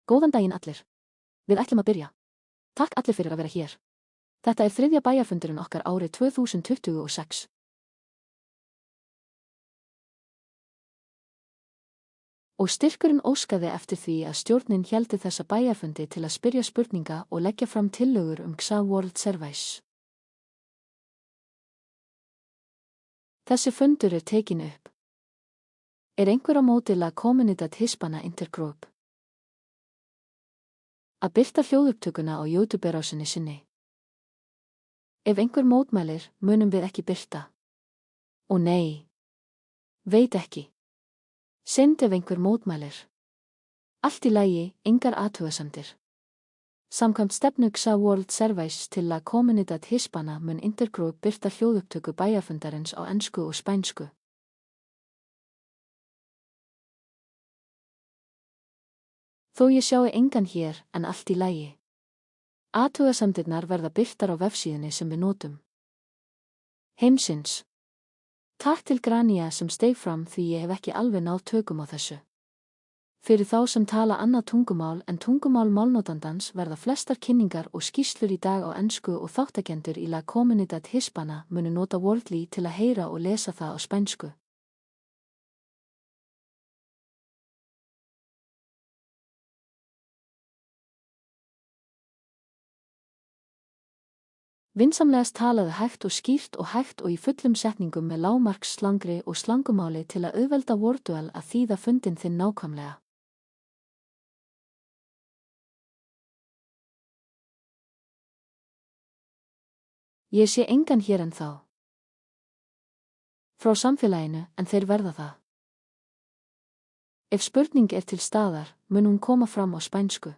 Góðan daginn allir. Við ætlum að byrja. Takk allir fyrir að vera hér. Þetta er 3. bæjarfundurinn okkar árið 2026. Og styrkurinn óskaði eftir því að stjórnin héldi þessa bæjarfundi til að spyrja spurninga og leggja fram tillögur XA World Service. Þessi fundur er tekin upp. Er einhver á móti La Comunidad Hispana Intergroup að birta hljóðupptökuna á YouTube-rásinni sinni? Ef einhver mótmælir, munum við ekki birta. Og nei. Veit ekki. Synd ef einhver mótmælir. Allt í lagi, engar athugasemdir. Samkvæmt stefnu XA World Service til La Comunidad Hispana mun Intergroup birta hljóðupptöku bæjarfundarins á ensku og spænsku. Þó ég sjái engan hér, en allt í lagi. Athugasemdirnar verða birtar á vefsíðunni sem við notum. Heimsins. Takk til Grania sem steig fram því ég hef ekki alveg náð tökum á þessu. Fyrir þá sem tala annað tungumál en tungumál málnotandans verða flestar kynningar og skýrslur í dag á ensku og þáttakendur í La Comunidad Hispana munu nota Wordly til að heyra og lesa það á spænsku. Vinsamlegast talaðu hægt og í fullum setningum með lágmarksslangri og slangumáli til að auðvelda Wordle að þýða fundinn þinn nákvæmlega. Ég sé engan hér en þá. Frá samfélaginu, en þeir verða það. Ef spurning er til staðar, mun hún koma fram á spænsku.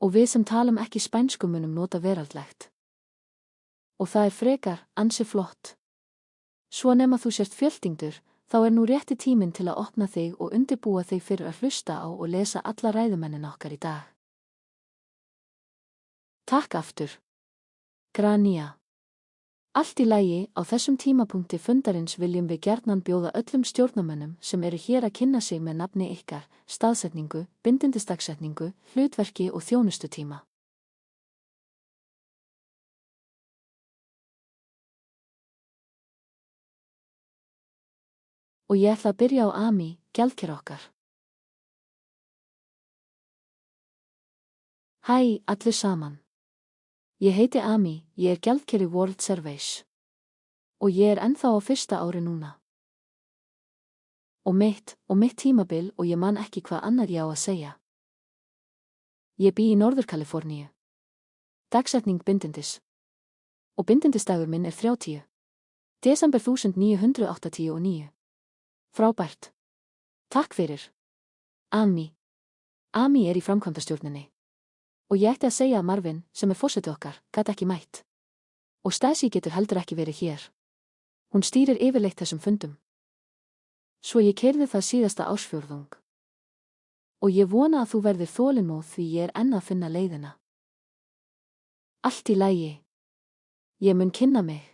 Og við sem talum ekki spænsku munum nota veraldlegt. Og það er frekar, ansi flott. Svo nema þú sért fjöltingdur, þá er nú rétti tíminn til að opna þig og undirbúa þig fyrir að hlusta á og lesa alla ræðumennin okkar í dag. Takk aftur. Grania. Allt í lagi, á þessum tímapunkti fundarins viljum við gjarnan bjóða öllum stjórnarmönnum sem eru hér að kynna sig með nafni ykkar, staðsetningu, bindindisdagsetningu, hlutverki og þjónustutíma. Og ég ætla að byrja á Ami, gjaldkera okkar. Hæ, allir saman. Ég heiti Ami, ég er gjaldkeri World Service. Og ég er ennþá á fyrsta ári núna. Og mitt tímabil og ég man ekki hvað annar ég á að segja. Ég bý í Norður-Kaliforníu. Dagsetning bindindis. Og bindindisdagur minn er 30. Desember 1989. Frábært. Takk fyrir. Ami. Ami er í framkvæmdastjórninni. Og ég ætti að segja að Marvin, sem er forseti okkar, gat ekki mætt. Og Stacey getur heldur ekki verið hér. Hún stýrir yfirleitt þessum fundum. Svo ég keyrði það síðasta ársfjórðung. Og ég vona að þú verðir þolinmóð því ég er enn að finna leiðina. Allt í lagi. Ég mun kynna mig.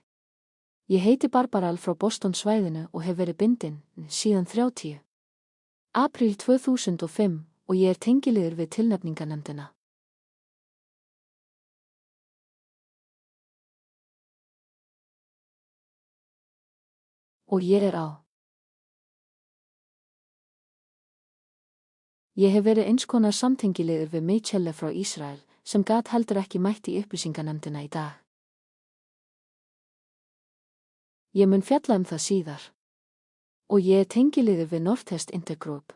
Ég heiti Barbara frá Boston svæðinu og hef verið bindin síðan 30. Apríl 2005 og ég er tengiliður við tilnefninganefndina. Og ég er á. Ég hef verið eins konar samtengiliður við Michelle frá Ísrael sem gat heldur ekki mætt í upplýsinganefndina í dag. Ég mun fjalla það síðar. Og ég er tengiliður við Northwest Intergroup.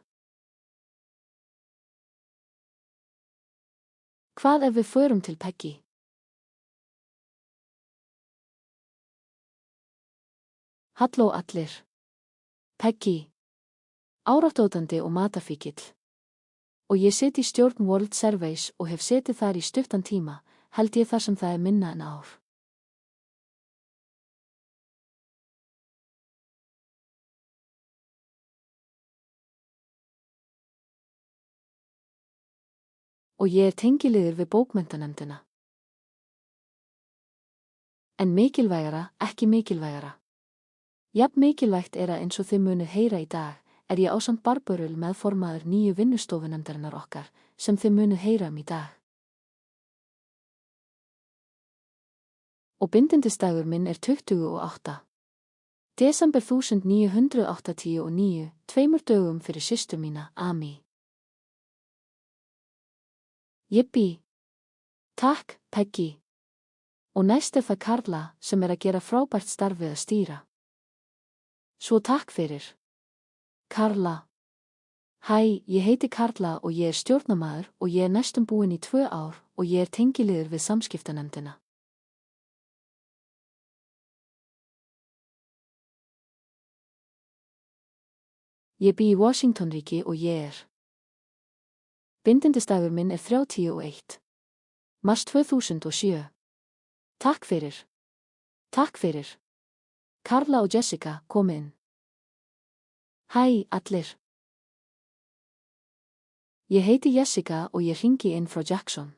Hvað ef við förum til Peggy? Halló allir. Peggy. Áráttótandi og matafíkill. Og ég sit í stjórn World Service og hef setið þar í stuttan tíma, held ég þar sem það er minna en ár. Og ég er tengiliður við bókmenntanefndina. En mikilvægara, ekki mikilvægara. Jafn mikilvægt er að eins og þið munið heyra í dag, er ég ásamt Barbarul meðformaður nýju vinnustofunefndarinnar okkar, sem þið munuð heyra í dag. Og bindindisdagur minn er 28. Desember 1989, 2 dögum fyrir systur mína, Amy. Jippi. Takk, Peggy. Og næst er það Karla sem er að gera frábært starf við að stýra. Svo takk fyrir. Karla. Hæ, ég heiti Karla og ég er stjórnarmaður og ég er næstum búin í 2 ár og ég er tengiliður við samskiptanefndina. Ég bý í Washingtonríki og ég er. Bindindisdagur minn er 31. Mars 2007. Takk fyrir. Takk fyrir. Karla og Jessica, komi inn. Hæ, allir. Ég heiti Jessica og ég hringi inn frá Jackson,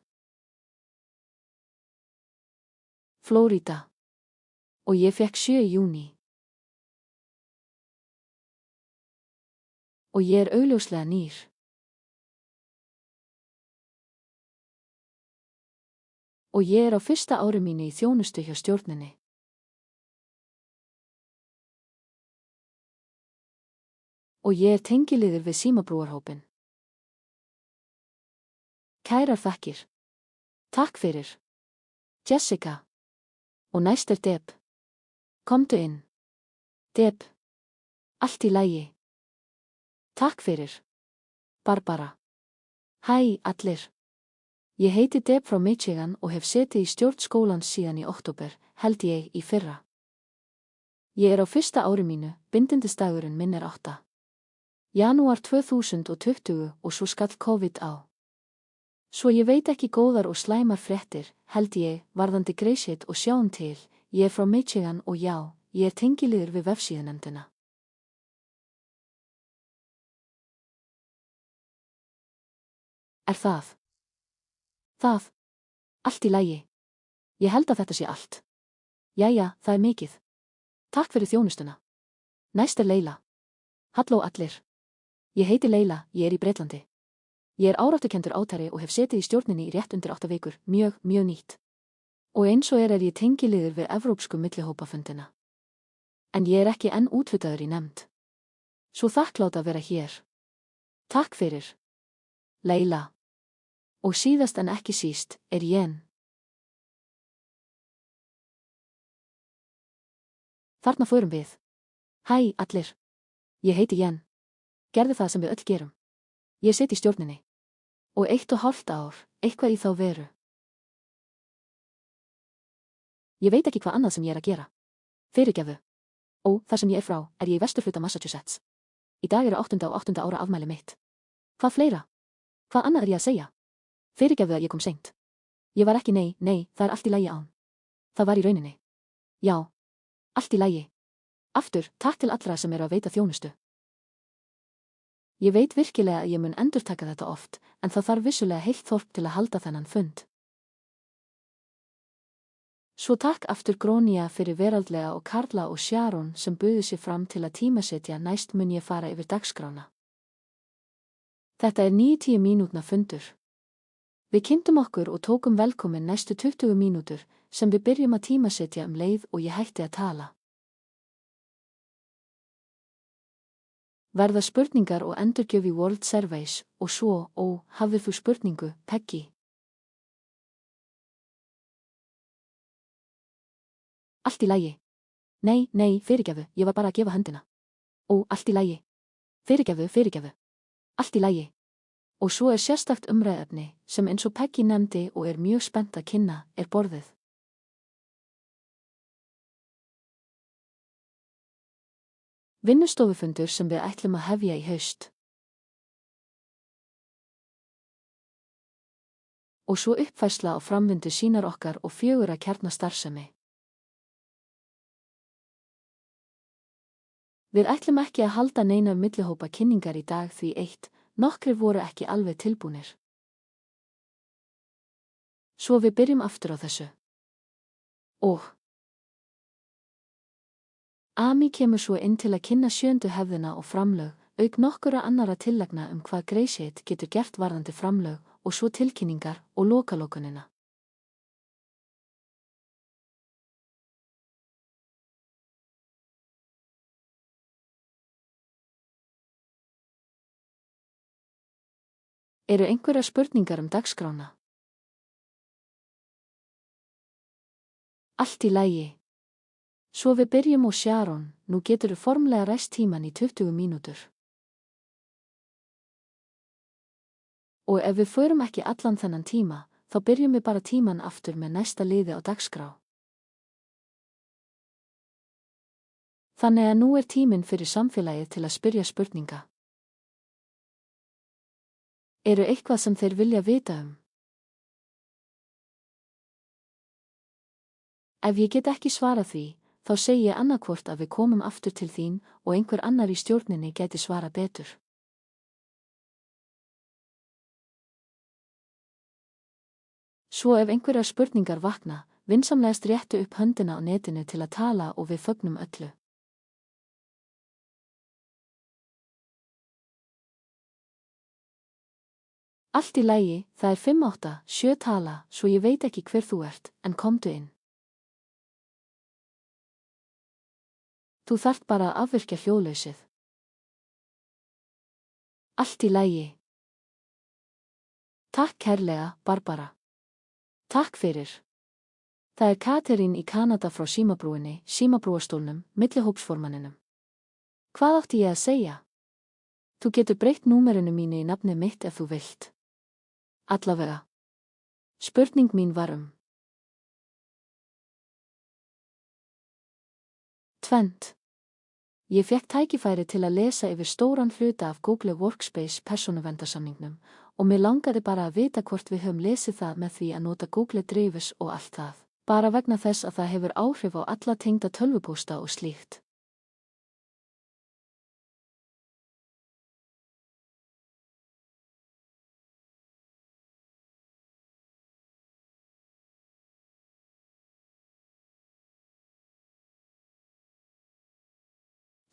Florida. Og ég fekk 7 í júní. Og ég er augljóslega nýr. Og ég er á fyrsta ári mínu í þjónustu hjá stjórninni. Og ég er tengiliður við símabrúarhópinn. Kærar þakkir. Takk fyrir. Jessica. Og næst er Deb. Komdu inn. Deb. Allt í lagi. Takk fyrir. Barbara. Hæ, allir. Ég heiti Deb frá Michigan og hef setið í stjórn skólans síðan í október, held ég, í fyrra. Ég er á fyrsta ári mínu, bindindisdagurinn minn er 8. Janúar 2020 og svo skall COVID á. Svo ég veit ekki góðar og slæmar fréttir, held ég, varðandi Greyshit og sjáum til, ég er frá Michigan og já, ég er tengiliður við vefsíðunefndina. Er það? Það. Allt í lagi. Ég held að þetta sé allt. Jæja, það er mikið. Takk fyrir þjónustuna. Næst er Leila. Halló allir. Ég heiti Leila, ég er í Bretlandi. Ég er áráttukendur átari og hef setið í stjórninni í rétt undir 8 vikur, mjög nýtt. Og eins og er ég tengiliður við evrópsku millihópafundina. En ég er ekki enn úthlutaður í nefnd. Svo þakklátt að vera hér. Takk fyrir. Leila. Og síðast en ekki síst, er Jen. Þarna förum við. Hæ, allir. Ég heiti Jen. Gerðu það sem við öll gerum. Ég sit í stjórninni. Og 1,5 ár, eitthvað í þá veru. Ég veit ekki hvað annað sem ég er að gera. Fyrirgefðu. Ó, þar sem ég er frá, er ég í vesturhluta Massachusetts. Í dag eru 8. og 8. ára afmæli mitt. Hvað fleira? Hvað annað er ég að segja? Fyrirgefðu að ég kom seint. Ég var ekki nei, það er allt í lagi án. Það var í rauninni. Já. Allt í lagi. Aftur, takk til allra sem eru að veita þjónustu. Ég veit virkilega að ég mun endurtaka þetta oft, en það þarf vissulega heilt þorp til að halda þennan fund. Svo takk aftur Grónia fyrir veraldlega og Karla og Sharon sem buðu sig fram til að tímasetja, næst mun ég fara yfir dagskrána. Þetta er 90 mínútna fundur. Við kynntum okkur og tókum velkomin næstu 20 mínútur sem við byrjum að tímasetja leið og ég hætti að tala. Verða spurningar og endurgjöf í World Surveys og svo, hafðir þú spurningu, Peggy? Allt í lagi. Nei, fyrirgefðu, ég var bara að gefa höndina. Allt í lagi. Fyrirgefðu. Allt í lagi. Og svo er sérstakt umræðefni, sem eins og Peggy nefndi og er mjög spennt að kynna, er borðið. Vinnustofufundur sem við ætlum að hefja í haust. Og svo uppfærsla á framvindu sínar okkar og 4 kjarnastarfsemi. Við ætlum ekki að halda neina millihópa kynningar í dag því 1, nokkrir voru ekki alveg tilbúnir. Svo við byrjum aftur á þessu. Amy kemur svo inn til að kynna 7. hefðina og framlög, auk nokkura annara tillagna hvað Greyshit getur gert varðandi framlög og svo tilkynningar og lokalókunina. Eru einhverjar spurningar dagskrána? Allt í lagi. Svo við byrjum og Sharon, nú geturðu formlega ræst tíman í 20 mínútur. Og ef við förum ekki allan þennan tíma, þá byrjum við bara tíman aftur með næsta liði á dagskrá. Þannig að nú tíminn fyrir samfélagið til að spyrja spurninga. Eru eitthvað sem þeir vilja vita Ef ég get ekki svarað því, þá segi ég annarkvort að við komum aftur til þín og einhver annar í stjórninni gæti svara betur. Svo ef einhverjar spurningar vakna, vinsamlegast réttu upp höndina á netinu til að tala og við fögnum öllu. Allt í lagi, það 587 tala, svo ég veit ekki hver þú ert, en komdu inn. Þú þarft bara að afvirkja hljóðlausið. Allt í lagi. Takk kærlega, Barbara. Takk fyrir. Það Katrín í Kanada frá símabrúinni, símabrúastólnum, millihópsformanninum. Hvað átti ég að segja? Þú getur breytt númerinu mínu í nafni mitt ef þú vilt. Allavega. Spurning mín var Tvennt. Ég fékk tækifæri til að lesa yfir stóran hluta af Google Workspace persónuverndarsamningnum og mér langaði bara að vita hvort við höfum lesið það með því að nota Google Drives og allt það, bara vegna þess að það hefur áhrif á alla tengda tölvupósta og slíkt.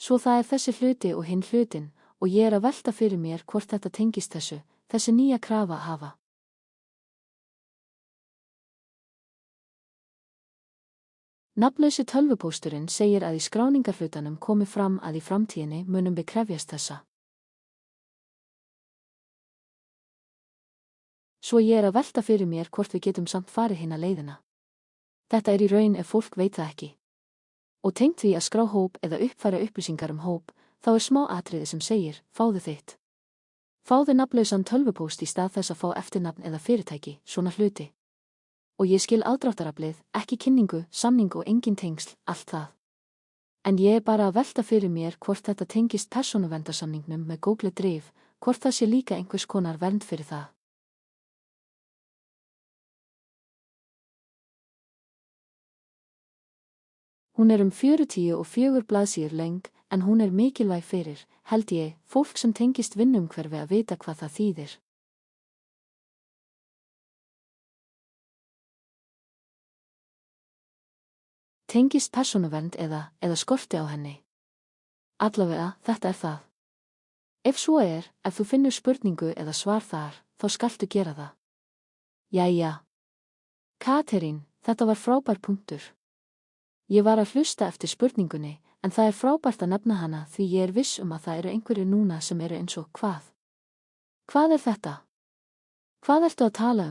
Svo það þessi hluti og hinn hlutin, og ég að velta fyrir mér hvort þetta tengist þessi nýja krafa að hafa. Nafnlausi tölvupósturinn segir að í skráningarhlutanum komi fram að í framtíðinni munum við krefjast þessa. Svo ég að velta fyrir mér hvort við getum samt farið hina leiðina. Þetta í raun ef fólk veit það ekki. Og tengt því að skrá hóp eða uppfæra upplýsingar hóp, þá smá atriði sem segir, fáðu þitt. Fáðu nafnlausan tölvupóst í stað þess að fá eftirnafn eða fyrirtæki, svona hluti. Og ég skil aðdráttaraflið, ekki kynningu, samning og engin tengsl, allt það. En ég bara að velta fyrir mér hvort þetta tengist persónuverndarsamningnum með Google Drive, hvort það sé líka einhvers konar vernd fyrir það. Hún 44 blaðsíður löng, en hún mikilvæg fyrir, held ég, fólk sem tengist vinnumhverfi að vita hvað það þýðir. Tengist persónuvernd eða skorti á henni. Allavega, þetta það. Ef svo ef þú finnur spurningu eða svar þar, þá skaltu gera það. Jæja. Katrín, þetta var frábær punktur. Ég var að hlusta eftir spurningunni, en það frábært að nefna hana því ég viss að það einhverjir núna sem eins og hvað? Hvað þetta? Hvað ertu að tala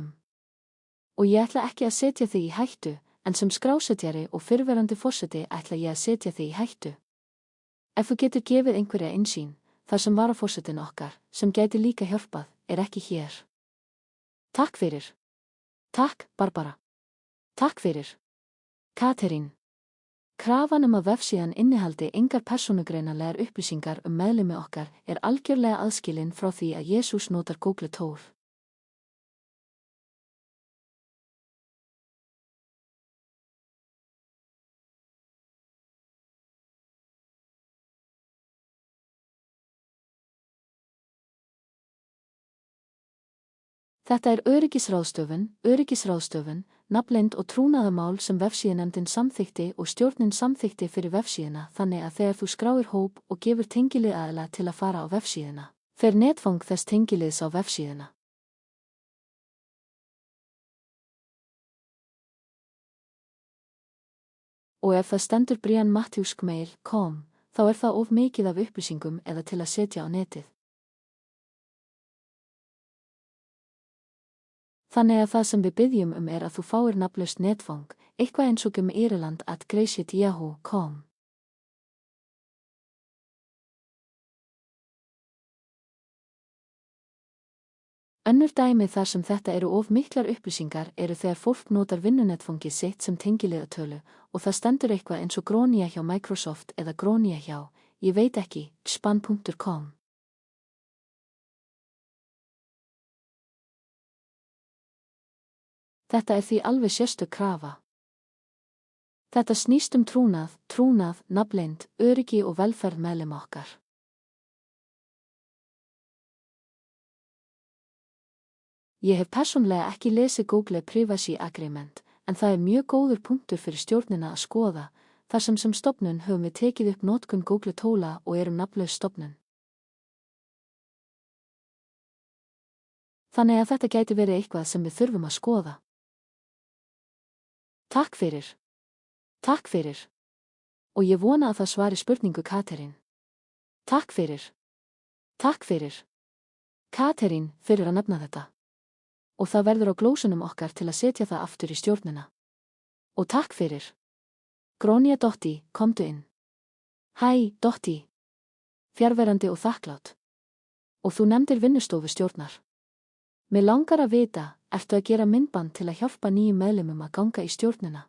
Og ég ætla ekki að setja þig í hættu, en sem skrásetjari og fyrrverandi forseti ætla ég að setja þig í hættu. Ef þú getur gefið einhverja innsýn, þar sem varaforsetin okkar, sem gæti líka hjálpað, ekki hér. Takk fyrir. Takk, Barbara. Takk fyrir. Katrín. Krafan að vefsíðan innihaldi engar persónugreinanlegar upplýsingar meðlimi okkar algjörlega aðskilin frá því að Jesús notar Google Tól. Þetta öryggisráðstöfun, nafnleynd og trúnaðarmál sem vefsíðunefndin samþykkti og stjórnin samþykkti fyrir vefsíðuna þannig að þegar þú skráir hóp og gefur tengiliðaðila til að fara á vefsíðuna, fer netfang þess tengiliðs á vefsíðuna. Og ef það stendur brianmatthews@gmail.com, þá er það of mikið af upplýsingum eða til að setja á netið. Þannig að það sem við biðjum er að þú fáir nafnlaust netfang, eitthvað eins og ireland@graceit.yahoo.com. Önnur dæmi þar sem þetta eru of miklar upplýsingar eru þegar fólk notar vinnunetfangið sitt sem tengiliðatölu og það stendur eitthvað eins og Grónia hjá Microsoft eða Grónia hjá, ég veit ekki, span.com. Þetta er því alveg sérstök krafa. Þetta snýst trúnað, nafnleynd, öryggi og velferð meðlima okkar. Ég hef persónlega ekki lesið Google Privacy Agreement, en það er mjög góður punktur fyrir stjórnina að skoða, þar sem stofnun höfum við tekið upp notkun Google tóla og erum nafnlaus stofnun. Þannig að þetta gæti verið eitthvað sem við þurfum að skoða. Takk fyrir. Takk fyrir. Og ég vona að það svari spurningu Katrín. Takk fyrir. Takk fyrir. Katrín, fyrir að nefna þetta. Og það verður á glósunum okkar til að setja það aftur í stjórnina. Og takk fyrir. Grónia Dotti, komdu inn. Hæ, Dotti. Fjarverandi og þakklátt. Og þú nefndir vinnustofu stjórnar. Mig langar að vita, ertu að gera myndband til að hjálpa nýjum meðlimum að ganga í stjórnina?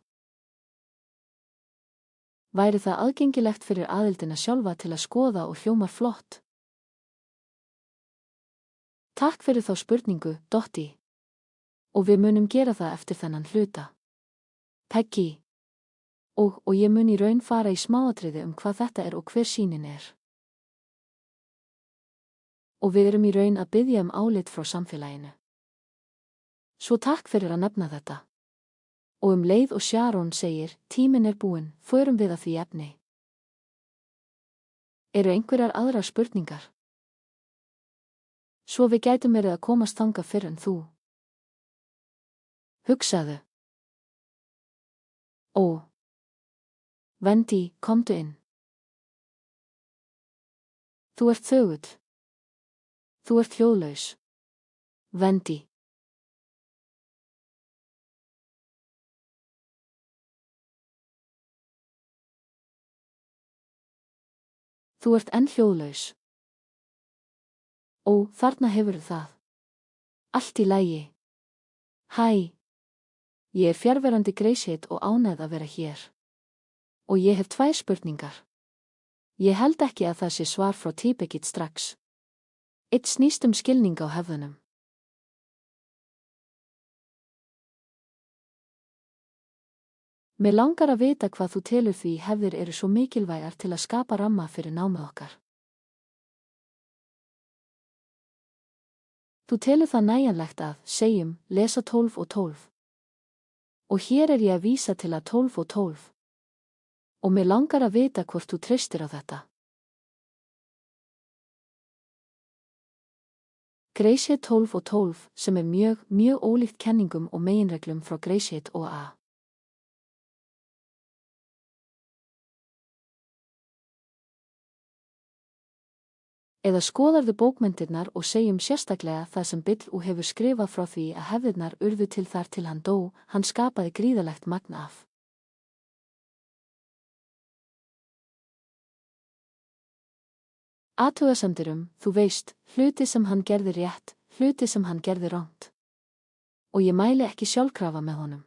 Væri það aðgengilegt fyrir aðildina sjálfa til að skoða og hljómar flott? Takk fyrir þá spurningu, Dotti. Og við munum gera það eftir þennan hluta. Peggy. Og ég mun í raun fara í smáatriði hvað þetta er og hver sýnin er. Og við erum í raun að biðja álit frá samfélaginu. Svo takk fyrir að nefna þetta. Og leið og Sharon segir, tíminn er búinn, förum við að því efni. Eru einhverjar aðrar spurningar? Svo við gætum verið að komast þangað fyrr en þú. Hugsaðu. Ó. Wendy, komdu inn. Þú ert þögull. Þú ert hljóðlaus. Wendy. Þú ert enn hljóðlaus. Ó, þarna hefurðu það. Allt í lagi. Hæ. Ég er fjarverandi Graceit og ánægð að vera hér. Og ég hef 2 spurningar. Ég held ekki að það sé svar frá Tíbekit strax. Eitt snýst skilning á hefðunum. Mig langar að vita hvað þú telur því hefðir eru svo mikilvægar til að skapa ramma fyrir námið okkar. Þú telur það nægjanlegt að, segjum, lesa 12 og 12. Og hér er ég að vísa til að 12 og 12. Og mig langar að vita hvort þú treystir á þetta. Graceit 12 og 12 sem er mjög ólíkt kenningum og meginreglum frá Graceit og A. Eða skoðarðu bókmyndirnar og segjum sérstaklega það sem Bill hefur skrifað frá því að hefðirnar urðu til þar til hann dó, hann skapaði gríðarlegt magn af. Athugasemdir þú veist, hluti sem hann gerði rétt, hluti sem hann gerði rangt. Og ég mæli ekki sjálfkrafa með honum.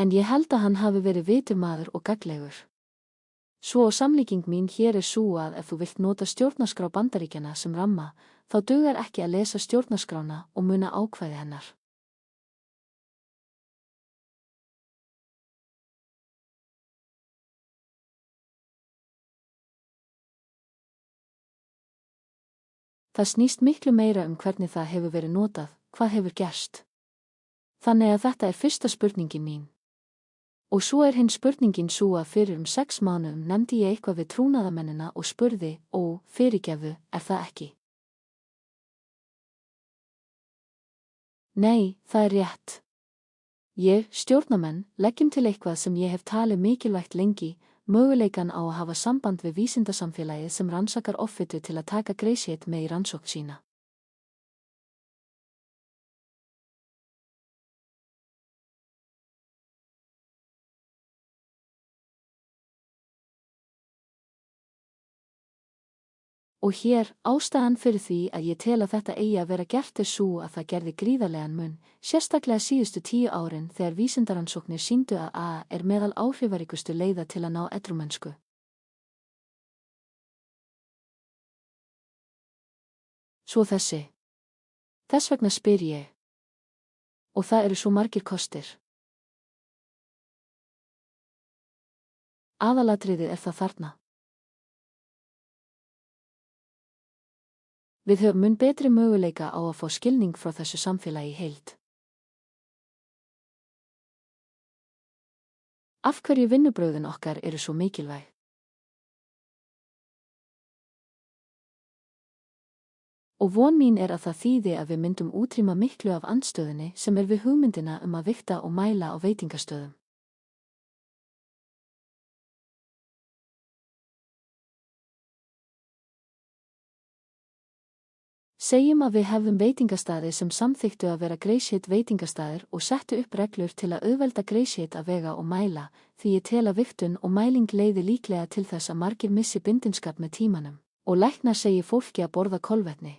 En ég held að hann hafi verið vitur maður og gagnlegur. Svo samlíking mín hér er sú að ef þú vilt nota stjórnarskrá Bandaríkjanna sem ramma, þá dugar ekki að lesa stjórnarskrána og muna ákvæði hennar. Það snýst miklu meira hvernig það hefur verið notað, hvað hefur gerst. Þannig að þetta er fyrsta spurningin mín. Og svo er hinn spurningin svo að fyrir 6 mánuðum nefndi ég eitthvað við trúnaðarmennina og spurði, fyrirgefðu, er það ekki? Nei, það er rétt. Ég, stjórnarmenn, leggjum til eitthvað sem ég hef talið mikilvægt lengi, möguleikan á að hafa samband við vísindasamfélagið sem rannsakar offitu til að taka Greyshit með í rannsókn sína. Og hér, ástæðan fyrir því að ég tel að þetta eigi að vera gert svo að það gerði gríðarlegan mun, sérstaklega síðustu 10 árin þegar vísindaransóknir sýndu að A er meðal áhrifaríkustu leiða til að ná edrúmennsku. Svo þessi. Þess vegna spyr ég. Og það eru svo margir kostir. Aðalatriðið er það þarna. Við höfum mun betri möguleika á að fá skilning frá þessu samfélagi í heild. Af hverju vinnubrögðin okkar eru svo mikilvæg? Og von mín er að það þýði að við myndum útrýma miklu af andstöðunni sem er við hugmyndina að vigta og mæla á veitingastöðum. Segjum að við hefðum veitingastaði sem samþyktu að vera Greyshit veitingastaðir og settu upp reglur til að auðvelda Greyshit að vega og mæla, því ég tel að vigtun og mæling leiði líklega til þess að margir missi bindinskap með tímanum, og læknar segi fólki að borða kolvetni.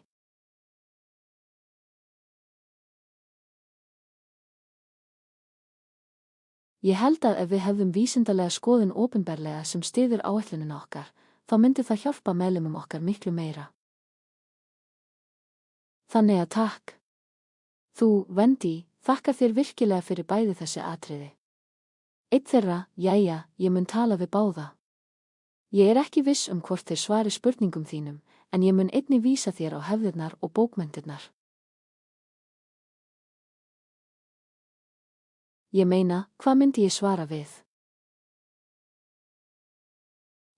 Ég held að ef við hefðum vísindalega skoðun opinberlega sem styður áætlunina okkar, þá myndi það hjálpa meðlimum okkar miklu meira. Þannig að takk. Þú, Wendy, þakkar þér virkilega fyrir bæði þessi atriði. Eitt þeirra, jæja, ég mun tala við báða. Ég er ekki viss hvort þeir svari spurningum þínum, en ég mun einnig vísa þér á hefðirnar og bókmenntirnar. Ég meina, hvað myndi ég svara við?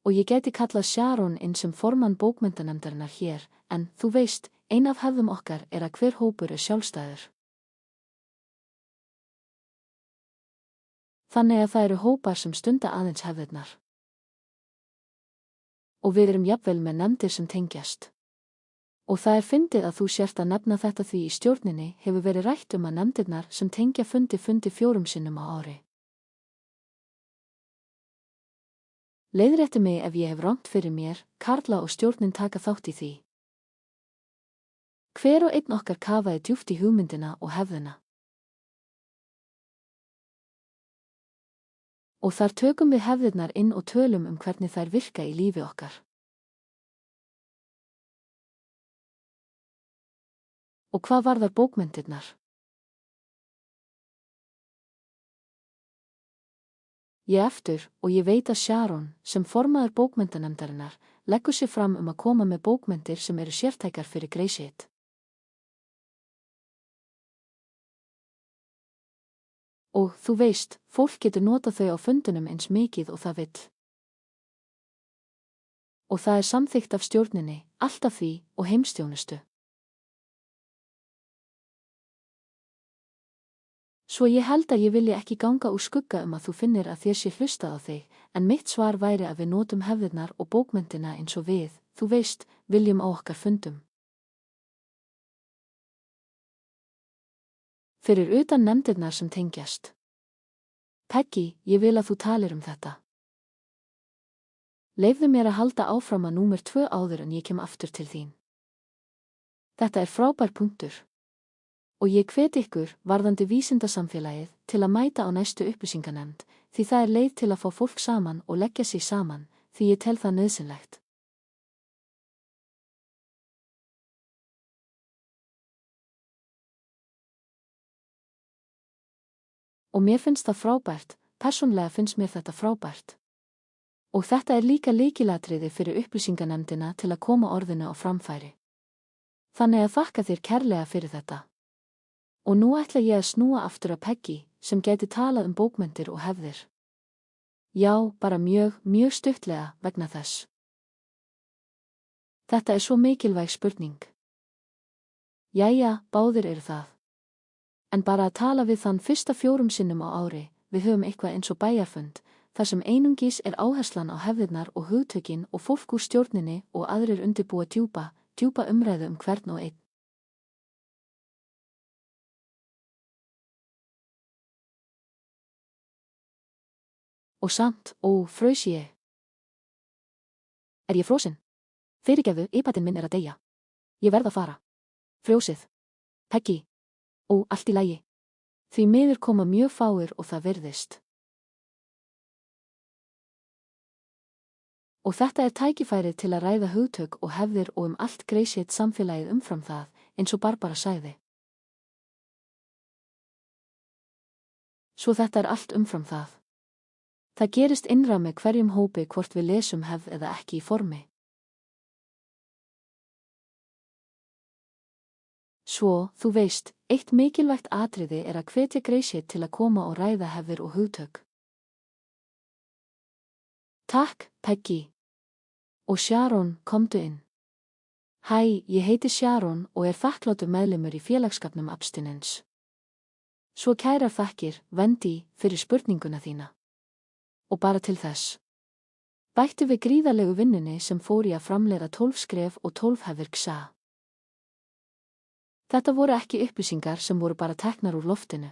Og ég gæti kallað Sharon inn sem formann bókmenntanefndarinnar hér, en, þú veist, ein af hefðum okkar er að hver hópur er sjálfstæður. Þannig að það eru hópar sem stunda aðeins hefðirnar. Og við erum jafnvel með nefndir sem tengjast. Og það er fyndið að þú sért að nefna þetta því í stjórninni hefur verið rætt að nefndirnar sem tengja fundi 4 sinnum á ári. Leiðrétti mig ef ég hef rangt fyrir mér, Karla og stjórnin taka þátt í því. Hver og einn okkar kafaði djúpt í hugmyndina og hefðina. Og þar tökum við hefðirnar inn og tölum hvernig þær virka í lífi okkar. Og hvað varðar bókmenntirnar? Ég eftir, og ég veit að Sharon, sem formaður bókmenntanefndarinnar, leggur sig fram að koma með bókmenntir sem eru sértækar fyrir Greyshit. Og, þú veist, fólk getur notað þau á fundunum eins mikið og það vill. Og það er samþykkt af stjórninni, alltaf því, og heimstjónustu. Svo ég held að ég vilji ekki ganga úr skugga að þú finnir að þér sé hlustað á þig, en mitt svar væri að við notum hefðirnar og bókmenntina eins og við, þú veist, viljum á okkar fundum. Fyrir utan nefndirnar sem tengjast. Peggy, ég vil að þú talir þetta. Leyfðu mér að halda áfram að númer 2 áður en ég kem aftur til þín. Þetta er frábær punktur. Og ég hvet ykkur, varðandi vísindasamfélagið, til að mæta á næstu upplýsinganefnd, því það er leið til að fá fólk saman og leggja sig saman, því ég tel það nauðsynlegt. Og mér finnst það frábært, persónlega finnst mér þetta frábært. Og þetta er líka lykilatriði fyrir upplýsinganefndina til að koma orðinu á framfæri. Þannig að þakka þér kærlega fyrir þetta. Og nú ætla ég að snúa aftur að Peggy, sem gæti talað bókmenntir og hefðir. Já, bara mjög stuttlega vegna þess. Þetta er svo mikilvæg spurning. Jæja, báðir eru það. En bara að tala við þann fyrsta 4 sinnum á ári, við höfum eitthvað eins og bæjarfund, þar sem einungis er áherslan á hefðirnar og hugtökin og fólk úr stjórninni og aðrir undirbúa djúpa umræðu hvern og einn. Og samt, fraus ég. Er ég frosin? Fyrirgefðu, iPadinn minn er að deyja. Ég verð að fara. Frjósið. Peggy. Allt í lagi. Því miður koma mjög fáir og það virðist. Og þetta er tækifærið til að ræða hugtök og hefðir og allt Greyshit samfélagið umfram það, eins og Barbara sagði. Svo þetta er allt umfram það. Það gerist innra með hverjum hópi hvort við lesum hefð eða ekki í formi. Svo, þú veist, eitt mikilvægt atriði er að hvetja Greyshit til að koma og ræða hefðir og hugtök. Takk, Peggy. Og Sharon, komdu inn. Hæ, ég heiti Sharon og er þakklátur meðlimur í félagsskapnum Abstinence. Svo kærar þakkir, Wendy, fyrir spurninguna þína. Og bara til þess. Bættu við gríðarlegu vinnunni sem fór í að framleiða 12 skref og 12 hefðir XA. Þetta voru ekki upplýsingar sem voru bara teknar úr loftinu.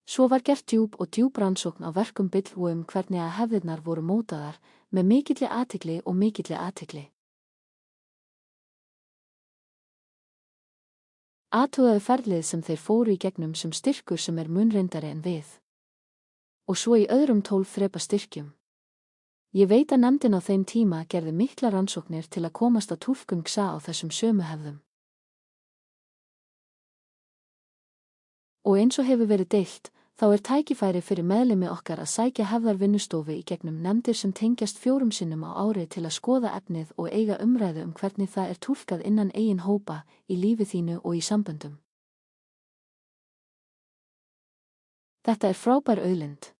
Svo var gert djúp rannsókn á verkum Bill og hvernig að hefðirnar voru mótaðar, með mikilli athygli. Athugaðu ferlið sem þeir fóru í gegnum sem styrkur sem er mun reyndari en við. Og svo í öðrum 12 þrepa styrkjum. Ég veit að nefndin á þeim tíma gerði mikla rannsóknir til að komast að túlkun XA á þessum sömu hefðum. Og eins og hefur verið deilt, þá er tækifæri fyrir meðlimi okkar að sækja hefðarvinnustofu í gegnum nefndir sem tengjast 4 sinnum á ári til að skoða efnið og eiga umræðu hvernig það er túlkað innan eigin hópa, í lífi þínu og í samböndum. Þetta er frábær auðlind.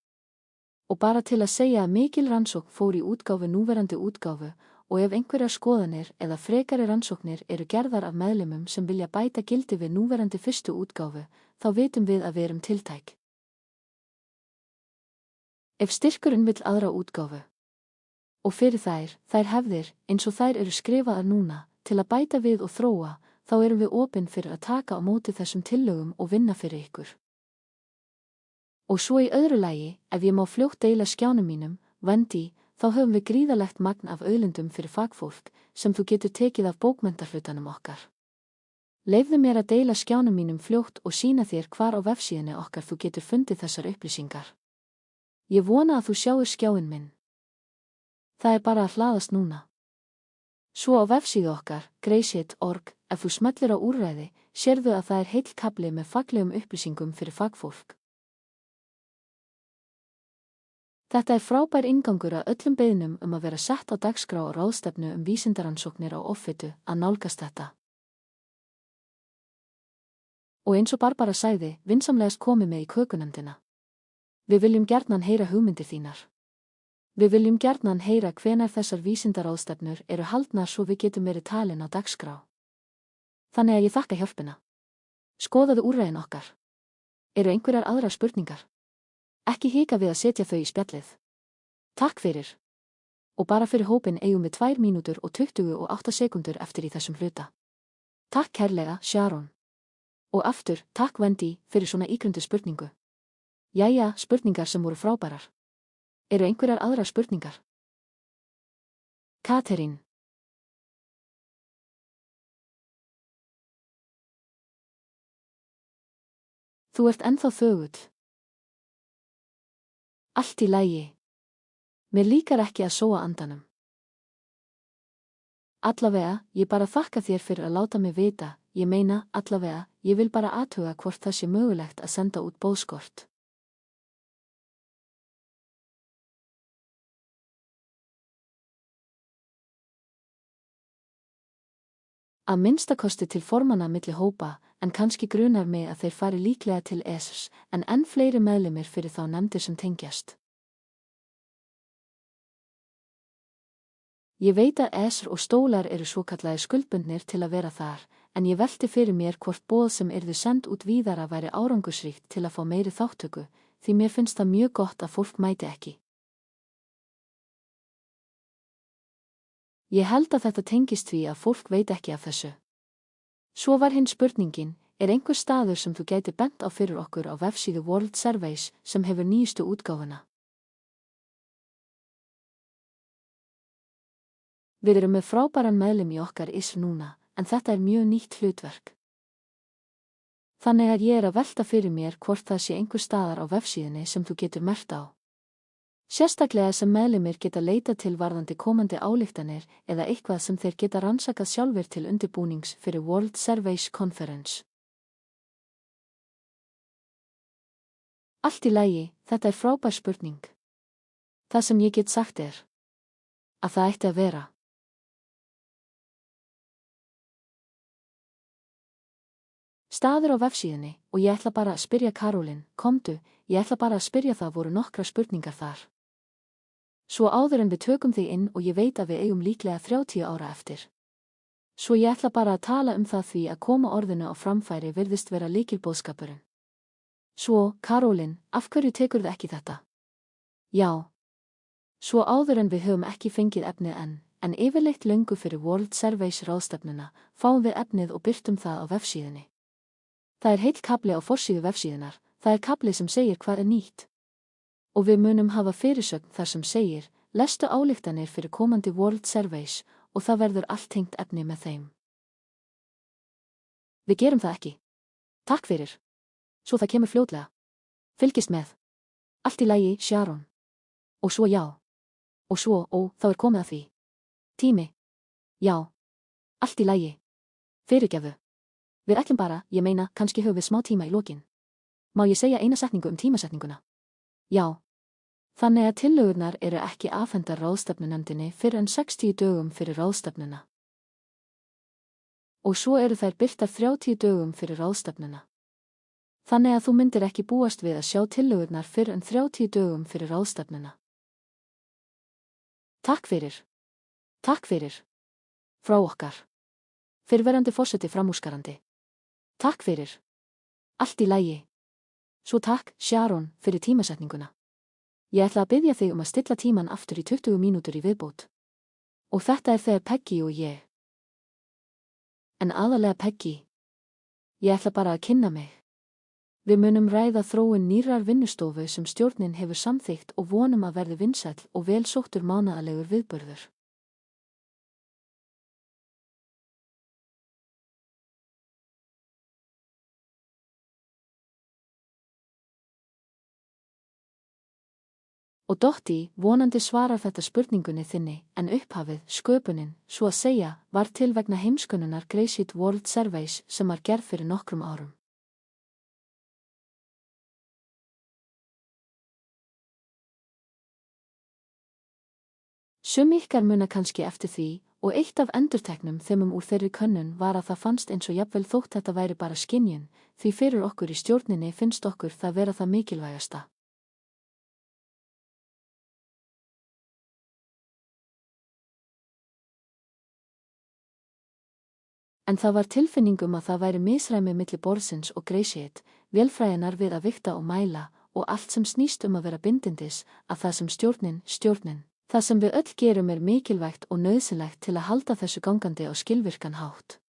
Og bara til að segja að mikil rannsókn fór í útgáfu núverandi útgáfu og ef einhverjar skoðanir eða frekari rannsóknir eru gerðar af meðlimum sem vilja bæta gildi við núverandi fyrstu útgáfu, þá vitum við að við erum tiltæk. Ef styrkurinn vill aðra útgáfu. Og fyrir þær hefðir, eins og þær eru skrifaðar núna, til að bæta við og þróa, þá erum við opin fyrir að taka á móti þessum tillögum og vinna fyrir ykkur. Og svo í öðru lagi, ef ég má fljótt deila skjánum mínum, Wendy, þá höfum við gríðarlegt magn af auðlindum fyrir fagfólk sem þú getur tekið af bókmenntarhlutanum okkar. Leyfðu mér að deila skjánum mínum fljótt og sýna þér hvar á vefsíðunni okkar þú getur fundið þessar upplýsingar. Ég vona að þú sjáir skjáinn minn. Það er bara að hlaðast núna. Svo á vefsíðu okkar, greyshit.org, ef þú smellir á úrræði, sérðu að það er heill kafli með faglegum upplýsingum fyrir fagfólk. Þetta er frábær inngangur að öllum beiðnum að vera sett á dagskrá og ráðstefnu vísindaransóknir á offitu að nálgast þetta. Og eins og Barbara sagði, vinsamlegast komið með í kökunefndina. Við viljum gjarnan heyra hugmyndir þínar. Við viljum gjarnan heyra hvenær þessar vísindaráðstefnur eru haldnar svo við getum verið talin á dagskrá. Þannig að ég þakka hjálpina. Skoðaðu úrræðin okkar. Eru einhverjar aðrar spurningar? Ekki hika við að setja þau í spjallið. Takk fyrir. Og bara fyrir hópin eigum við 2 mínútur og 28 sekundur eftir í þessum hluta. Takk kærlega, Sharon. Og aftur, takk Wendy, fyrir svona ígrundu spurningu. Jæja, spurningar sem voru frábærar. Eru einhverjar aðrar spurningar? Katrín. Þú ert ennþá þögull. Allt í lagi. Mér líkar ekki að sóa andanum. Allavega, ég bara þakka þér fyrir að láta mig vita, ég meina, allavega, ég vil bara athuga hvort það sé mögulegt að senda út boðskort. Að minnstakosti til formanna milli hópa, en kannski grunar mig að þeir fari líklega til ESRs, en enn fleiri meðlimir fyrir þá nefndir sem tengjast. Ég veit að ESR og stólar eru svokallaðir skuldbundnir til að vera þar, en ég velti fyrir mér hvort boð sem yrðu send út víðara væri árangursríkt til að fá meiri þátttöku, því mér finnst það mjög gott að fólk mæti ekki. Ég held að þetta tengist því að fólk veit ekki af þessu. Svo var hinn spurningin, er einhver staður sem þú gæti bent á fyrir okkur á vefsíðu World Surveys sem hefur nýjustu útgáfuna? Við erum með frábæran meðlim í okkar ISR núna, en þetta er mjög nýtt hlutverk. Þannig að ég að velta fyrir mér hvort það sé einhver staðar á vefsíðunni sem þú getur merkt á. Sérstaklega sem meðlimir geta leita til varðandi komandi ályktanir eða eitthvað sem þeir geta rannsakað sjálfir til undirbúnings fyrir World Surveys Conference. Allt í lagi, þetta er frábær spurning. Það sem ég get sagt er að það ætti að vera. Staður á vefsíðunni, og ég ætla bara að spyrja Karólín, komdu, ég ætla bara að spyrja, það voru nokkra spurningar þar. Svo áður en við tökum þig inn og ég veit að við eigum líklega 30 ára eftir. Svo ég ætla bara að tala það því að koma orðinu á framfæri virðist vera lykilboðskapurinn. Svo, Karólín, af hverju tekurðu ekki þetta? Já. Svo áður en við höfum ekki fengið efnið en yfirleitt löngu fyrir World Surveys ráðstefnuna, fáum við efnið og birtum það á vefsíðunni. Það er heill kafli á forsíðu vefsíðunar, það er kafli sem segir hvað er nýtt. Og við munum hafa fyrirsögn þar sem segir, lestu ályktanir fyrir komandi World Surveys og það verður allt tengt efni með þeim. Við gerum það ekki. Takk fyrir. Svo það kemur fljótlega. Fylgist með. Allt í lagi, Sharon. Og svo já. Og svo, þá er komið að því. Tími. Já. Allt í lagi. Fyrirgefðu. Við ætlum bara, ég meina, kannski höfum við smá tíma í lokin. Má ég segja eina setningu tímasetninguna? Já. Þannig að tillögurnar eru ekki afhendar ráðstefnunefndinni fyrr en 60 dögum fyrir ráðstefnuna. Og svo eru þær birtar 30 dögum fyrir ráðstefnuna. Þannig að þú myndir ekki búast við að sjá tillögurnar fyrr en 30 dögum fyrir ráðstefnuna. Takk fyrir. Takk fyrir. Frá okkar. Fyrrverandi forseti framúrskarandi. Takk fyrir. Allt í lagi. Svo takk, Sharon, fyrir tímasetninguna. Ég ætla að biðja þig að stilla tíman aftur í 20 mínútur í viðbót. Og þetta er þegar Peggy og ég. En aðalega Peggy. Ég ætla bara að kynna mig. Við munum ræða þróun nýrrar vinnustofu sem stjórnin hefur samþykkt og vonum að verði vinsæll og vel sóttur mánaðarlegur viðburður. Og Dottie, vonandi svarar þetta spurningunni þinni, en upphafið, sköpunin, svo að segja, var til vegna heimskönnunar Great World Surveys sem var gerð fyrir nokkrum árum. Sum ykkar muna kannski eftir því, og eitt af endurteknum þemum úr þeirri könnun var að það fannst eins og jafnvel þótt þetta væri bara skynjun, því fyrir okkur í stjórninni finnst okkur það vera það mikilvægasta. En það var tilfinningum að það væri misræmi milli borðsins og Great, vélfræðinar við að vigta og mæla, og allt sem snýst að vera bindindis, að það sem stjórnin, það sem við öll gerum er mikilvægt og nauðsynlegt til að halda þessu gangandi á skilvirkan hátt.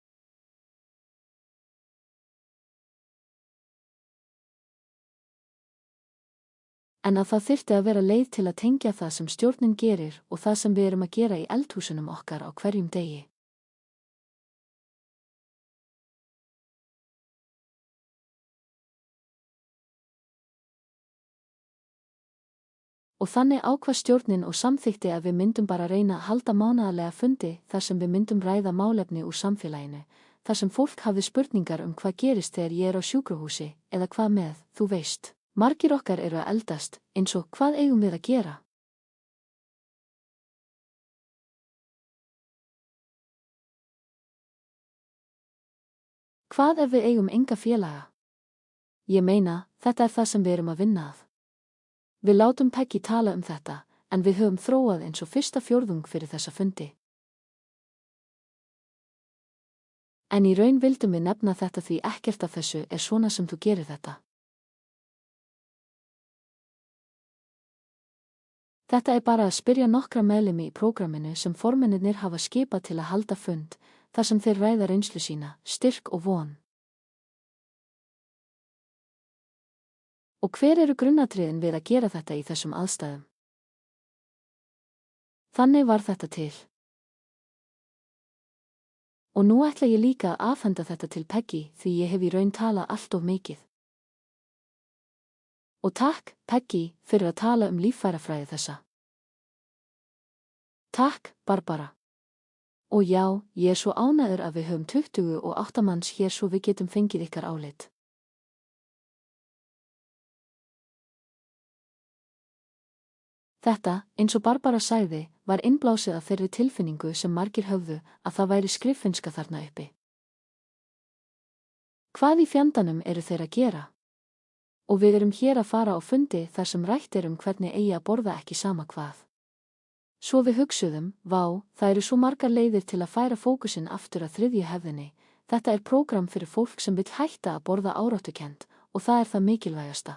En að það þyrfti að vera leið til að tengja það sem stjórnin gerir og það sem við erum að gera í eldhúsunum okkar á hverjum degi. Og þannig ákvað stjórnin og samþykti að við myndum bara reyna að halda mánaðarlega fundi þar sem við myndum ræða málefni úr samfélaginu, þar sem fólk hafði spurningar hvað gerist þegar ég á sjúkrahúsi, eða hvað með, þú veist. Margir okkar eru að eldast, eins og hvað eigum við að gera? Hvað ef við eigum enga félaga? Ég meina, þetta er það sem við erum að vinna að. Við látum Peggy tala þetta, en við höfum þróað eins og fyrsta fjórðung fyrir þessa fundi. En í raun vildum við nefna þetta því ekkert af þessu er svona sem þú gerir þetta. Þetta er bara að spyrja nokkra meðlimi í prógraminu sem formennirnir hafa skipað til að halda fund, þar sem þeir ræða reynslu sína, styrk og von. Og hver eru grunnatriðin við að gera þetta í þessum aðstæðum? Þannig var þetta til. Og nú ætla ég líka að afhenda þetta til Peggy því ég hef í raun talað allt of mikið. Og takk, Peggy, fyrir að tala líffærafræði þessa. Takk, Barbara. Og já, ég er svo ánægður að við höfum 28 manns hér svo við getum fengið ykkar álit. Þetta, eins og Barbara sagði, var innblásið af þeirri tilfinningu sem margir höfðu að það væri skriffinnska þarna uppi. Hvað í fjandanum eru þeir að gera? Og við erum hér að fara á fundi þar sem rætt hvernig eigi að borða ekki sama hvað. Svo við hugsuðum, vá, það eru svo margar leiðir til að færa fókusinn aftur að þriðju hefðinni. Þetta er prógram fyrir fólk sem vill hætta að borða áráttukennd og það er það mikilvægasta.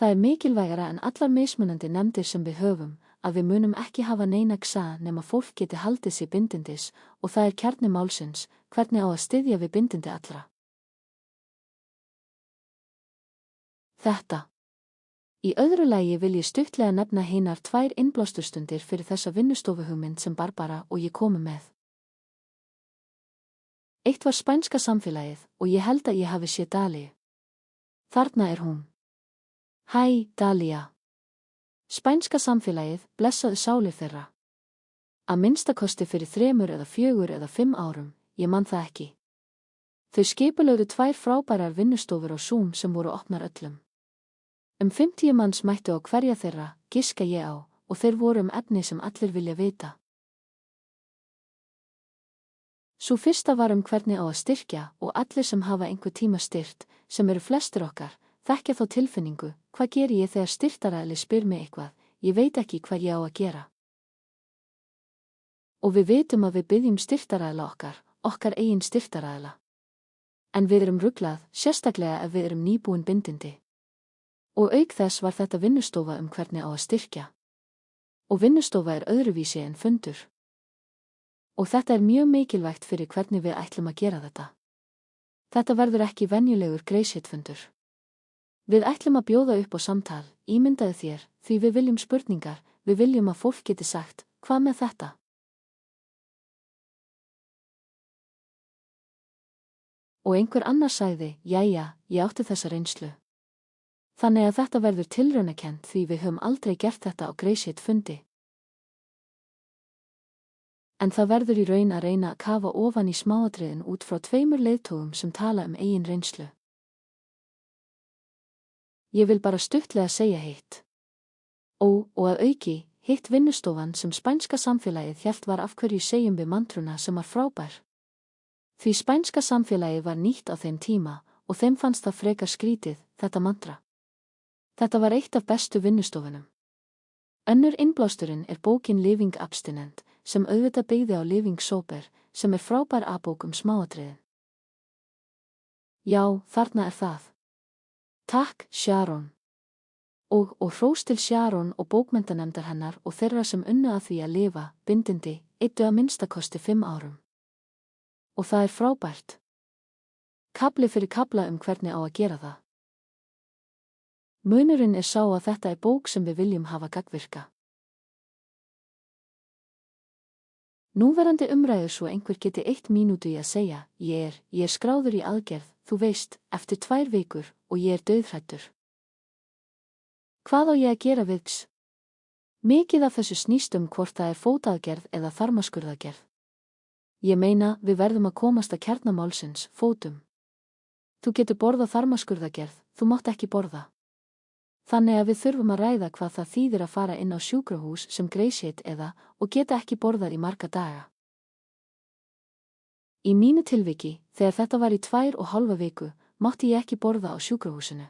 Það er mikilvægara en allar mismunandi nefndir sem við höfum, að við munum ekki hafa neina xa nema fólk geti haldið sig bindindis og það er kjarni málsins, hvernig á að styðja við bindindi allra. Þetta. Í öðru lagi vil ég stuttlega nefna hinar 2 innblásturstundir fyrir þessa vinnustofuhugmynd sem Barbara og ég komu með. Eitt var spænska samfélagið og ég held að ég hafi séð Dalíu. Þarna er hún. Hæ, Dalía. Spænska samfélagið, blessaðu sálir þeirra. Að minnstakosti fyrir 3 eða 4 eða 5 árum, ég man það ekki. Þau skipulögðu 2 frábærar vinnustofur á Zoom sem voru opnar öllum. 50 manns mættu á hverja þeirra, giska ég á, og þeir voru efni sem allir vilja vita. Sú fyrsta var hvernig á að styrkja og allir sem hafa einhver tíma styrt, sem eru flestir okkar, þekkja þá tilfinningu, hvað geri ég þegar styrtaraðili spyr mig eitthvað, ég veit ekki hvað ég á að gera. Og við vitum að við biðjum styrtaraðila okkar eigin styrtaraðila. En við erum ruglað, sérstaklega ef við erum nýbúin bindindi. Og auk þess var þetta vinnustofa hvernig á að styrkja. Og vinnustofa er öðruvísi en fundur. Og þetta er mjög mikilvægt fyrir hvernig við ætlum að gera þetta. Þetta verður ekki venjulegur Grace-fundur. Við ætlum að bjóða upp á samtal, ímyndaðu þér, því við viljum spurningar, við viljum að fólk geti sagt, hvað með þetta? Og einhver annar sagði, jæja, ég átti þessa reynslu. Þannig að þetta verður tilraunakennt því við höfum aldrei gert þetta á Grace-fundi. En það verður í raun að reyna að kafa ofan í smáatriðin út frá 2 leiðtogum sem tala eigin reynslu. Ég vil bara stuttlega segja hitt. Og að auki, hitt vinnustofan sem spænska samfélagið hélt var af hverju segjum við mantruna sem var frábær. Því spænska samfélagið var nýtt á þeim tíma og þeim fannst það frekar skrítið, þetta mantra. Þetta var eitt af bestu vinnustofunum. Önnur innblásturinn er bókin Living Abstinent, sem auðvitað byggði á Living Sober, sem er frábær bók smáatriðin. Já, þarna er það. Takk, Sharon. Og hrós til Sharon og bókmenntanemndar hennar og þeirra sem unnu að því að lifa, bindindi, eittu að minnstakosti 5 árum. Og það er frábært. Kafli fyrir kafla hvernig á að gera það. Munurinn er sá að þetta er bók sem við viljum hafa gagnvirka. Núverandi umræður svo einhver geti 1 mínútu í að segja, ég er skráður í aðgerð, þú veist, eftir 2 vikur og ég er dauðhræddur. Hvað á ég að gera viðs? Mikið af þessu snýst hvort það er fótaðgerð eða þarmaskurðagerð. Ég meina, við verðum að komast að kjarna málsins, fótum. Þú getur borðað þarmaskurðagerð, þú mátt ekki borða. Þannig að við þurfum að ræða hvað það þýðir að fara inn á sjúkrahús sem Grace eða og geta ekki borðað í marga daga. Í mínu tilviki, þegar þetta var í 2,5 viku, mátti ég ekki borða á sjúkrahúsinu.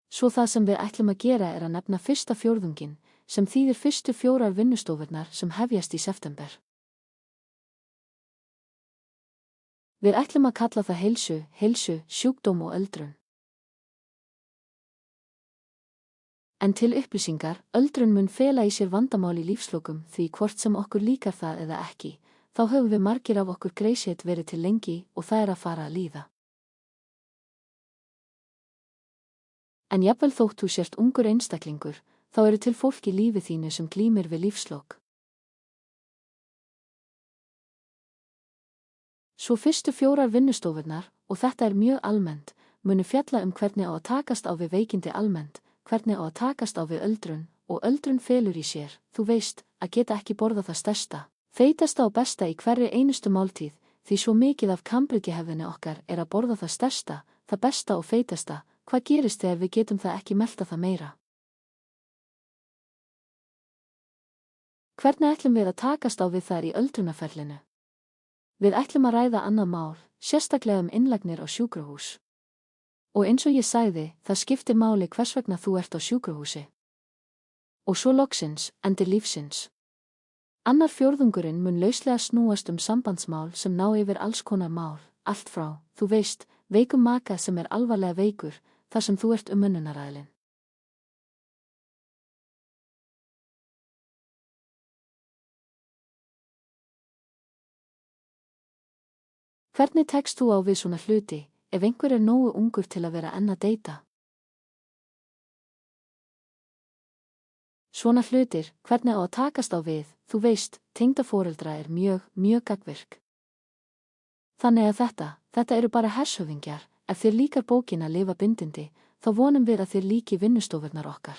Svo það sem við ætlum að gera er að nefna fyrsta fjórðunginn, sem þýðir fyrstu 4 vinnustofurnar sem hefjast í september. Við ætlum að kalla það heilsu, sjúkdóm og öldrun. En til upplýsingar, öldrun mun fela í sér vandamál í lífslokum því hvort sem okkur líkar það eða ekki, þá höfum við margir af okkur greiðsett verið til lengi og það er að fara að líða. En jafnvel þótt þú sért ungur einstaklingur, þá eru til fólk í lífi þínu sem glímir við lífslok. Svo fyrstu 4 vinnustofurnar, og þetta er mjög almennt, munu fjalla hvernig á að takast á við veikindi almennt, hvernig á að takast á við öldrun, og öldrun felur í sér, þú veist, að geta ekki borða það stærsta, feitasta og besta í hverri einustu máltíð, því svo mikið af kambryggihefðinni okkar er að borða það stærsta, það besta og feitasta. Hvað gerist þegar við getum það ekki melta það meira? Hvernig ætlum við að takast á við þær í öldrunarferlinu? Við ætlum að ræða annað mál, sérstaklega innlagnir á sjúkrahús. Og eins og ég sagði, það skiptir máli hvers vegna þú ert á sjúkrahúsi. Og svo loksins, endir lífsins. Annar fjórðungurinn mun lauslega snúast sambandsmál sem ná yfir alls konar mál, allt frá, þú veist, veikum maka sem er alvarlega veikur, þar sem þú ert umönnunaraðilinn. Hvernig tekst þú á við svona hluti, ef einhver er nógu ungur til að vera enn að deyta? Svona hlutir, hvernig á að takast á við, þú veist, tengdaforeldra er mjög gagnvirk. Þannig að þetta eru bara hershöfðingjar. Ef þér líkar bókin að lifa bindindi, þá vonum við að þér líki vinnustofurnar okkar.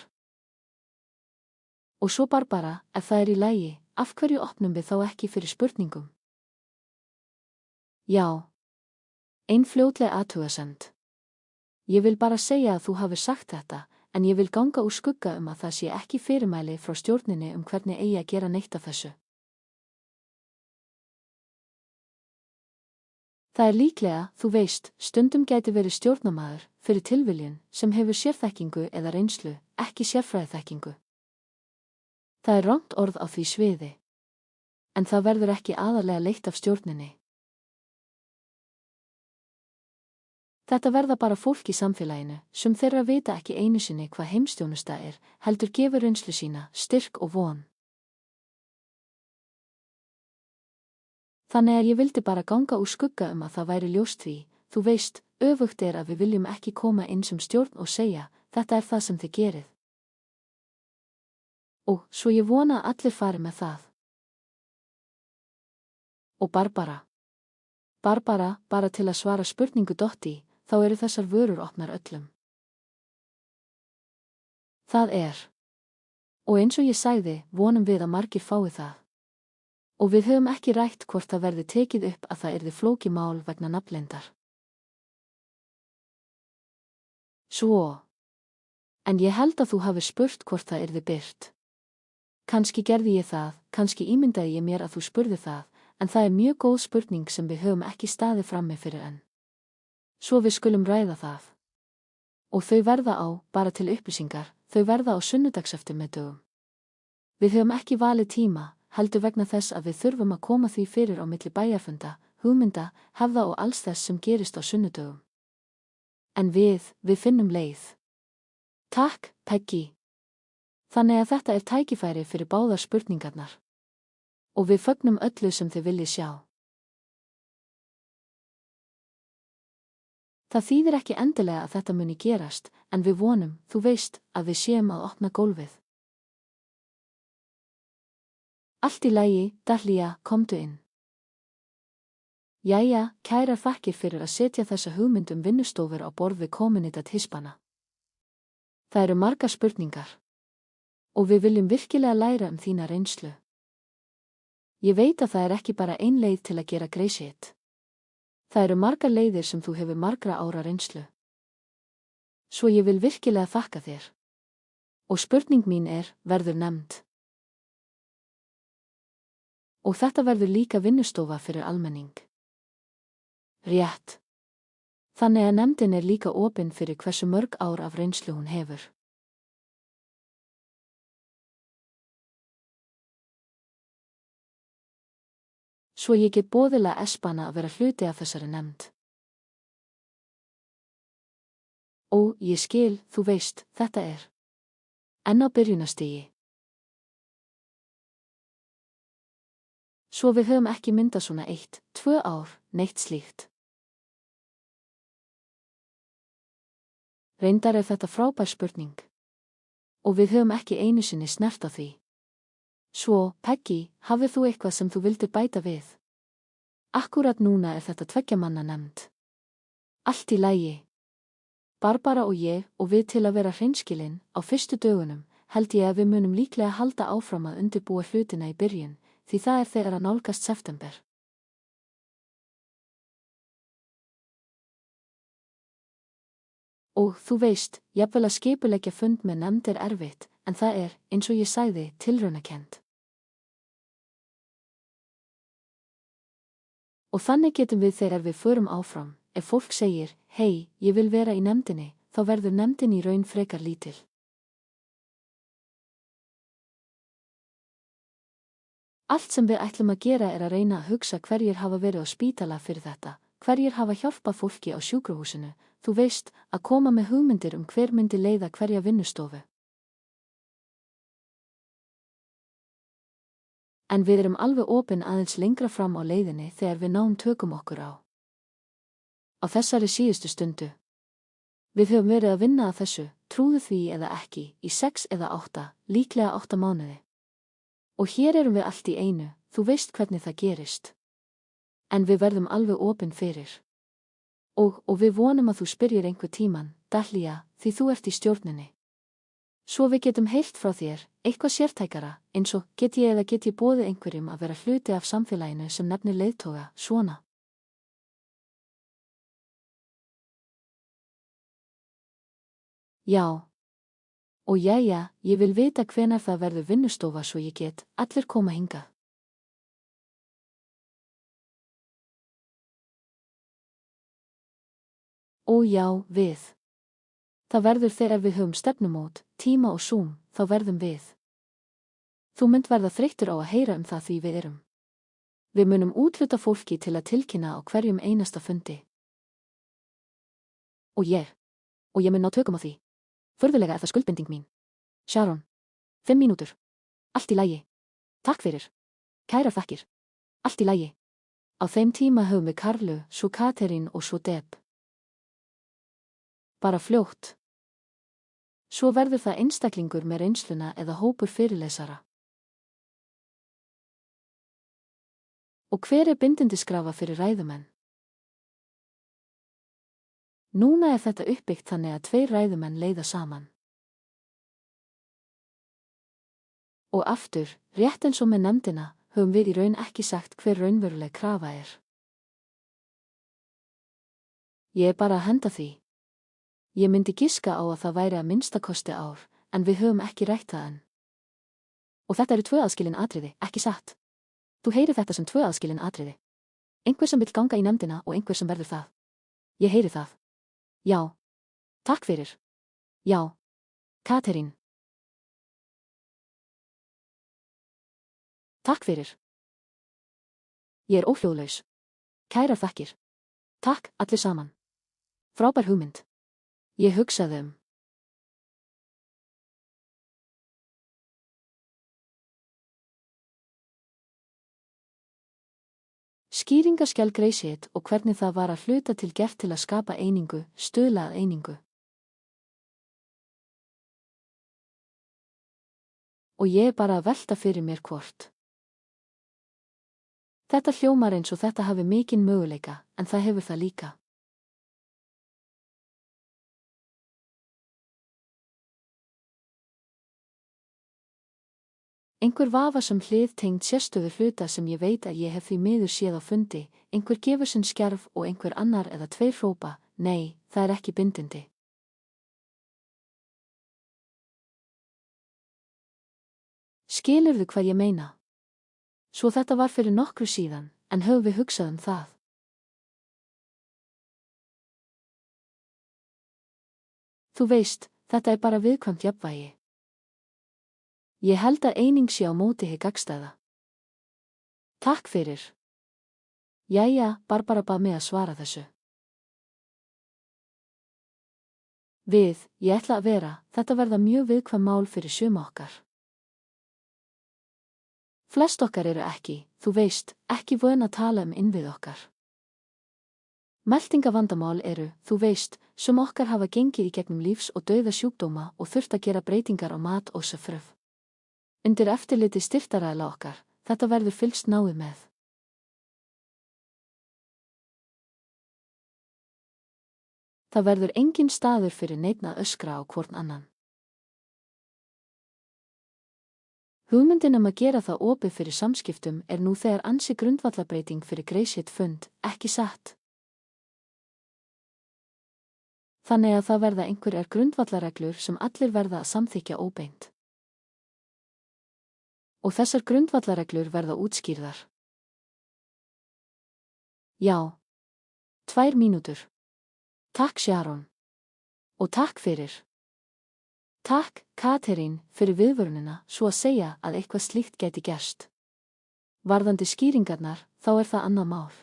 Og svo Barbara, ef það er í lagi, af hverju opnum við þá ekki fyrir spurningum? Já. Ein fljótleg athugasemd. Ég vil bara segja að þú hafi sagt þetta, en ég vil ganga úr skugga að það sé ekki fyrirmæli frá stjórninni hvernig eigi að gera neitt af þessu. Það er líklega, þú veist, stundum gæti verið stjórnarmaður, fyrir tilviljun, sem hefur sérþekkingu eða reynslu, ekki sérfræðiþekkingu. Það er rangt orð á því sviði. En það verður ekki aðallega leitt af stjórninni. Þetta verða bara fólk í samfélaginu, sem þeirra vita ekki einu sinni hvað heimsþjónusta er, heldur gefur reynslu sína, styrk og von. Þannig að ég vildi bara ganga úr skugga að það væri ljóst því, þú veist, öfugt er að við viljum ekki koma inn sem stjórn og segja, þetta er það sem þið gerið. Og svo ég vona að allir fari með það. Og Barbara, bara til að svara spurningu Dotti, þá eru þessar vörur opnar öllum. Það er. Og eins og ég sagði, vonum við að margir fái það. Og við höfum ekki rætt hvort það verði tekið upp að það yrði flókið mál vegna nafnleyndar. Svo. En ég held að þú hafi spurt hvort það yrði birt. Kannski gerði ég það, kannski ímyndaði ég mér að þú spurði það, en það er mjög góð spurning sem við höfum ekki staðið frammi fyrir enn. Svo við skulum ræða það. Og þau verða á, bara til upplýsingar, þau verða á sunnudagseftirmiðdögum. Við höfum ekki valið tíma, heldur vegna þess að við þurfum að koma því fyrir á milli bæjarfunda, hugmynda, hefða og alls þess sem gerist á sunnudögum. En við finnum leið. Takk, Peggy. Þannig að þetta er tækifæri fyrir báðar spurningarnar. Og við fögnum öllu sem þið viljið sjá. Það þýðir ekki endilega að þetta muni gerast, en við vonum, þú veist, að við séum að opna gólfið. Allt í lagi, Dahlia, komdu inn. Jæja, kærar þakkir fyrir að setja þessa hugmynd vinnustofur á borð við Comunidad Hispana. Það eru margar spurningar. Og við viljum virkilega læra þína reynslu. Ég veit að það er ekki bara ein leið til að gera greiðsitt. Það eru margar leiðir sem þú hefur margra ára reynslu. Svo ég vil virkilega þakka þér. Og spurning mín verður nefnd. Og þetta verður líka vinnustofa fyrir almenning. Rétt. Þannig að nefndin líka opin fyrir hversu mörg ár af reynslu hún hefur. Svo ég get boðilega espana að vera hluti af þessari nefnd. Ó, ég skil, þú veist, þetta er enn á byrjunarstigi. Svo við höfum ekki myndað svona 1-2 ár, neitt slíkt. Reyndar þetta frábær spurning. Og við höfum ekki einu sinni snert á því. Svo, Peggy, hafið þú eitthvað sem þú vildir bæta við? Akkúrat núna þetta 2 manna nefnd. Allt í lagi. Barbara og ég og við til að vera hreinskilin, á fyrstu dögunum, held ég að við munum líklega halda áfram að undirbúa hlutina í byrjun, því það þegar að nálgast september. Og þú veist, jafnvel að skipuleggja fund með nefnd erfitt, en það eins og ég sagði, tilraunakennt. Og þannig getum við þegar við förum áfram, ef fólk segir, hei, ég vil vera í nefndinni, þá verður nefndin í raun frekar lítil. Allt sem við ætlum að gera að reyna að hugsa hverjir hafa verið á spítala fyrir þetta, hverjir hafa hjálpað fólki á sjúkrahúsinu, þú veist, að koma með hugmyndir hver myndi leiða hverja vinnustofu. En við erum alveg opin aðeins lengra fram á leiðinni þegar við náum tökum okkur á. Á þessari síðustu stundu. Við höfum verið að vinna að þessu, trúðu því eða ekki, í 6 eða 8, líklega 8 mánuði. Og hér erum við allt í einu, þú veist hvernig það gerist. En við verðum alveg opin fyrir. Og við vonum að þú spyrjir einhver tíman, Dahlia, því þú ert í stjórninni. Svo við getum heyrt frá þér, eitthvað sértækara, eins og get ég boðið einhverjum að vera hluti af samfélaginu sem nefnir leiðtoga, svona. Já. Og jæja, ég vil vita hvenær það verður vinnustofa svo ég get, allir koma hingað. Ó já, við. Það verður þegar við höfum stefnumót, tíma og Zoom, þá verðum við. Þú munt verða þreyttur á að heyra það því við erum. Við munum úthluta fólki til að tilkynna á hverjum einasta fundi. Og ég mun ná tökum á því. Furðulega það skuldbinding mín. Sharon. 5 mínútur. Allt í lagi. Takk fyrir. Kærar þakkir. Allt í lagi. Á þeim tíma höfum við Karlu, svo Katrín og svo Deb. Bara fljótt. Svo verður það einstaklingur með reynsluna eða hópur fyrirlesara. Og hver bindindiskrafa fyrir ræðumenn? Núna þetta uppbyggt þannig að 2 ræðumenn leiða saman. Og aftur, rétt eins og með nefndina, höfum við í raun ekki sagt hver raunveruleg krafa er. Ég bara að henda því. Ég myndi giska á að það væri að minnstakosti ár, en við höfum ekki rætt það enn. Og þetta eru 2 aðskilin atriði, ekki satt. Þú heyrir þetta sem 2 aðskilin atriði. Einhver sem vill ganga í nefndina og einhver sem verður það. Ég heyri það. Já. Takk fyrir. Já. Katrín. Takk fyrir. Ég óhljóðlaus. Kærar þakkir. Takk, allir saman. Frábær hugmynd. Ég hugsaði skýringaskjal Graysitt og hvernig það var að hluta til gert til að skapa einingu, stuðla að einingu. Og ég bara að velta fyrir mér hvort. Þetta hljómar eins og þetta hafi mikinn möguleika, en það hefur það líka. Einhver vafasöm hlið tengd sérstöðu hluta sem ég veit að ég hef því miður séð á fundi, einhver gefur sinn skjarf og einhver annar eða 2 hrópa, nei, það ekki bindindi. Skilurðu hvað ég meina? Svo þetta var fyrir nokkru síðan, en höfum við hugsað það? Þú veist, þetta er bara viðkvæmt jafnvægi. Ég held að eining sé á móti hið gagnstæða. Takk fyrir. Jæja, Barbara bað mig að svara þessu. Ég ætla að vera, þetta verða mjög viðkvæm mál fyrir suma okkar. Flest okkar eru ekki, þú veist, ekki vön að tala innvið okkar. Meltingavandamál eru, þú veist, sum okkar hafa gengið í gegnum lífs- og dauðasjúkdóma og þurft að gera breytingar á mat og söfröf. Undir eftirliti styrktaraðila okkar, þetta verður fylgst náið með. Það verður engin staður fyrir neinn að öskra á hvorn annan. Hugmyndin að gera það opið fyrir samskiptum er nú þegar ansi grundvallarbreyting fyrir Grace Fund, ekki satt. Þannig að það verða einhverjar grundvallarreglur sem allir verða að samþykkja óbeint. Og þessar grundvallarreglur verða útskýrðar. Já. 2 mínútur. Takk Sharon. Og takk fyrir. Takk, Katrín, fyrir viðvörunina, svo að segja að eitthvað slíkt gæti gerst. Varðandi skýringarnar, þá er það annað mál.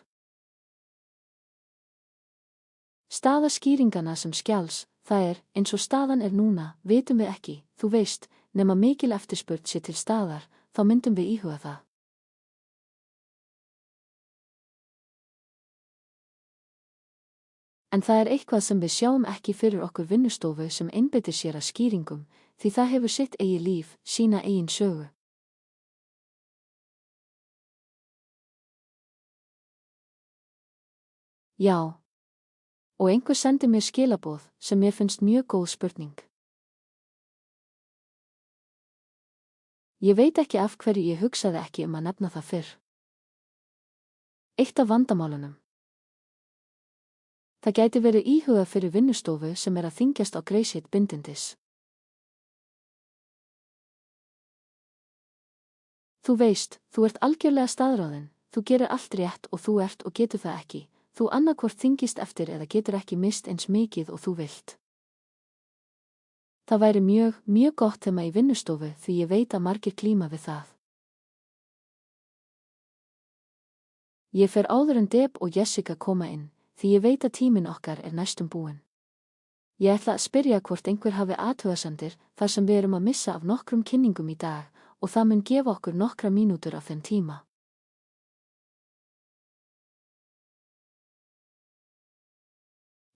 Staða skýringana sem skjals, það er, eins og staðan er núna, vitum við ekki, þú veist, nema mikil eftirspurn sé til staðar, þá myndum við íhuga það. En það er eitthvað sem við sjáum ekki fyrir okkur vinnustofu sem einbeitir sér að skýringum, því það hefur sitt eigið líf, sína eigin sögu. Já. Og einhver sendi mér skilaboð sem mér finnst mjög góð spurning. Ég veit ekki af hverju ég hugsaði ekki að nefna það fyrr. Eitt af vandamálunum. Það gæti verið íhugað fyrir vinnustofu sem er að þyngjast á Grace bindindis. Þú veist, þú ert algjörlega staðráðin, þú gerir allt rétt og þú ert og getur það ekki, þú annaðhvort þyngist eftir eða getur ekki mist eins mikið og þú vilt. Það væri mjög gott þema í vinnustofu því ég veit að margir glíma við það. Ég fer áður en Deb og Jessica koma inn, því ég veit að tíminn okkar er næstum búinn. Ég ætla að spyrja hvort einhver hafi athugasemdir þar sem við erum að missa af nokkrum kynningum í dag og það mun gefa okkur nokkra mínútur af þeim tíma.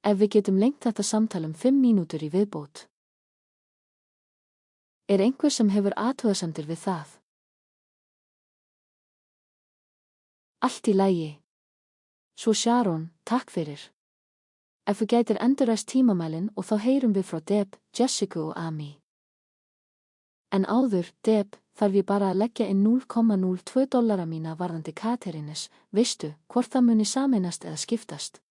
Ef við getum lengt þetta samtal 5 mínútur í viðbót. Er einhver sem hefur athugasemdir við það? Allt í lagi. Svo Sharon, takk fyrir. Ef þú gætir endurræst tímamælinn og þá heyrum við frá Deb, Jessica og Amy. En áður, Deb, þarf ég bara að leggja inn $0,02 mína varðandi Katrines, veistu, hvort það muni sameinast eða skiptast.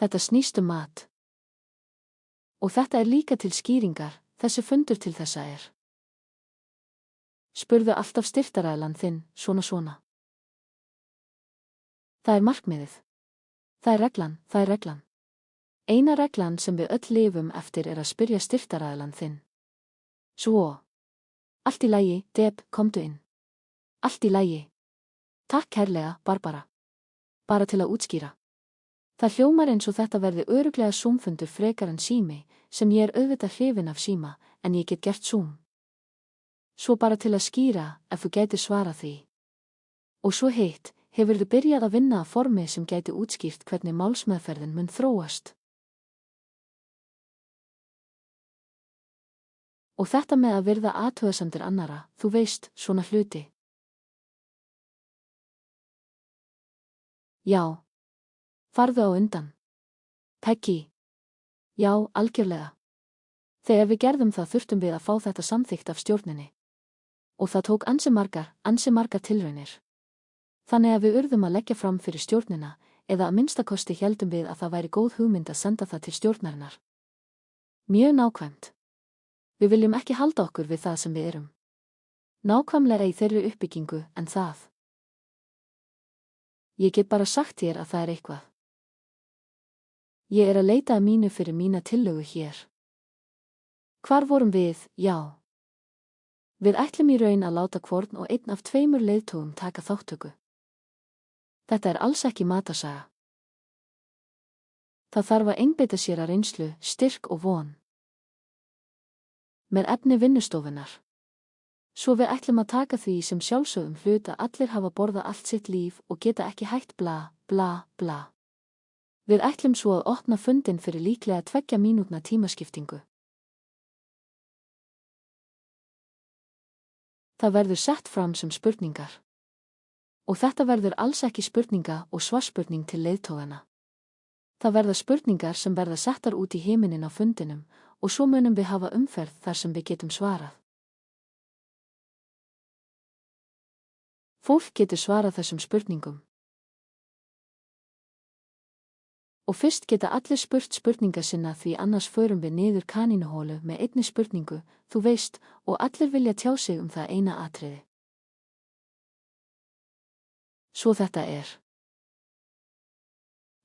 Þetta snýst mat. Og þetta er líka til skýringar, þessi fundur til þessa er. Spurðu alltaf styrktaraðilann þinn, svona. Það er markmiðið. Það er reglan. Eina reglan sem við öll lifum eftir er að spyrja styrktaraðilann þinn. Svo. Allt í lagi, Deb, komdu inn. Allt í lagi. Takk kærlega, Barbara. Bara til að útskýra. Það hljómar eins og þetta verði örugglega Zoom-fundur frekar en sími, sem ég er auðvitað hrifin af síma, en ég get gert Zoom. Svo bara til að skýra, ef þú gæti svara því. Og svo hitt, hefurðu byrjað að vinna að formi sem gæti útskýrt hvernig málsmeðferðin mun þróast. Og þetta með að virða athugasemdir annara, þú veist, svona hluti. Já. Farðu á undan. Peggy. Já, algjörlega. Þegar við gerðum það þurftum við að fá þetta samþykkt af stjórninni. Og það tók ansi margar tilraunir. Þannig að við urðum að leggja fram fyrir stjórnina, eða að minnstakosti héldum við að það væri góð hugmynd að senda það til stjórnarinnar. Mjög nákvæmt. Við viljum ekki halda okkur við það sem við erum. Nákvæmlega í þeirri uppbyggingu en það. Ég get bara sagt þér að það er eitthvað. Ég að leita að mínu fyrir mína tillögu hér. Hvar vorum við? Já. Við ætlum í raun að láta hvorn og einn af 2 leiðtogum taka þáttöku. Þetta alls ekki matarsaga. Það þarf að einbeita sér að reynslu, styrk og von. Með efni vinnustofunar. Svo við ætlum að taka því sem sjálfsögðum hlut að allir hafa borðað allt sitt líf og geta ekki hægt bla, bla, bla. Við ætlum svo að opna fundinn fyrir líklega 2 mínútna tímaskiptingu. Það verður sett fram sem spurningar. Og þetta verður alls ekki spurninga og svarspurning til leiðtogana. Það verða spurningar sem verða settar út í himinin á fundinum og svo munum við hafa umferð þar sem við getum svarað. Fólk getur svarað þessum spurningum. Og fyrst geta allir spurt spurninga sinna því annars förum við niður kanínuhólu með einni spurningu, þú veist, og allir vilja tjá sig það eina atriði. Svo þetta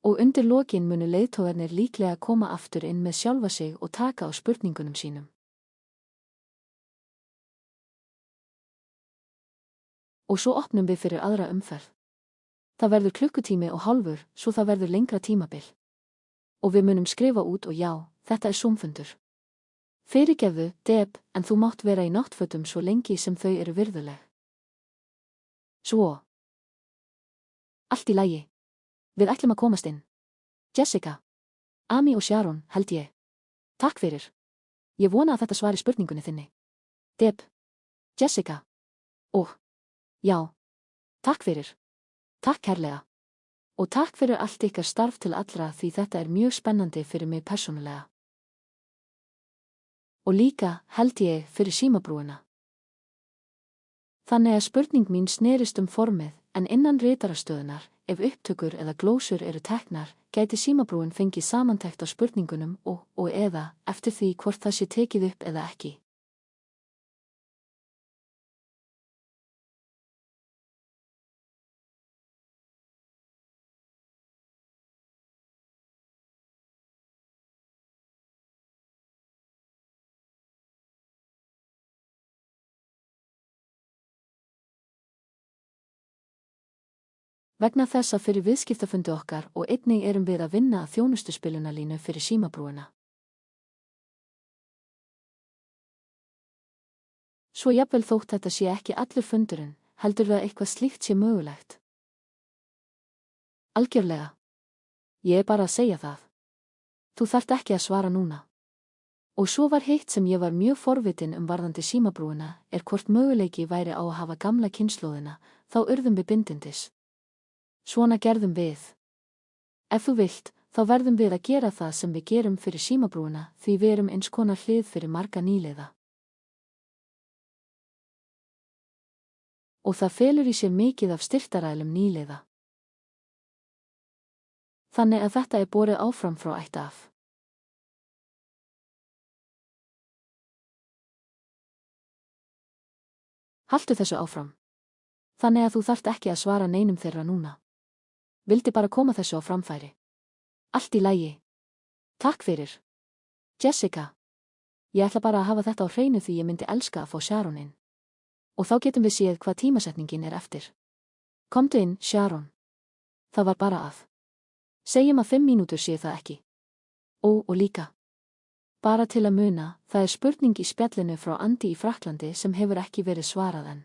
Og undir lokin munu leiðtogarnir líklega koma aftur inn með sjálfa sig og taka á spurningunum sínum. Og svo opnum við fyrir aðra umferð. Það verður klukkutími og hálfur, svo það verður lengra tímabil. Og við munum skrifa út og já, þetta Zoom-fundur. Fyrirgefðu, Deb, en þú mátt vera í náttfötum svo lengi sem þau eru virðuleg. Svo. Allt í lagi. Við ætlum að komast inn. Jessica. Amy og Sharon, held ég. Takk fyrir. Ég vona að þetta svari spurningunni þinni. Deb. Jessica. Já. Takk fyrir. Takk kærlega. Og takk fyrir allt ykkar starf til allra því þetta mjög spennandi fyrir mig persónulega. Og líka, held ég, fyrir símabrúina. Þannig að spurning mín snerist formið, en innan ritarastöðunar, ef upptökur eða glósur eru teknar, gæti símabrúin fengið samantekt á spurningunum og eða, eftir því hvort það sé tekið upp eða ekki. Vegna þess að fyrir viðskiptafundi okkar og einnig erum við að vinna að þjónustuspilunarlínu fyrir símabrúina. Svo jafnvel þótt þetta sé ekki allur fundurinn, heldur það eitthvað slíkt sé mögulegt. Algjörlega. Ég bara að segja það. Þú þarft ekki að svara núna. Og svo var hitt sem ég var mjög forvitin varðandi símabrúina, hvort möguleiki væri á að hafa gamla kynslóðina, þá urðum við bindindis. Svona gerðum við. Ef þú vilt, þá verðum við að gera það sem við gerum fyrir símabrúina því við erum eins konar hlið fyrir marga nýliða. Og það felur í sér mikið af styrktarælum nýliða. Þannig að þetta borið áfram frá ætt af. Haltu þessu áfram. Þannig að þú þarft ekki að svara neinum þeirra núna. Vildi bara koma þessu á framfæri. Allt í lagi. Takk fyrir. Jessica. Ég ætla bara að hafa þetta á hreinu því ég myndi elska að fá Sharon inn. Og þá getum við séð hvað tímasetningin eftir. Komdu inn, Sharon. Það var bara að. Segjum að 5 mínútur sé það ekki. Og líka. Bara til að muna, það spurning í spjallinu frá Andi í Frakklandi sem hefur ekki verið svarað enn.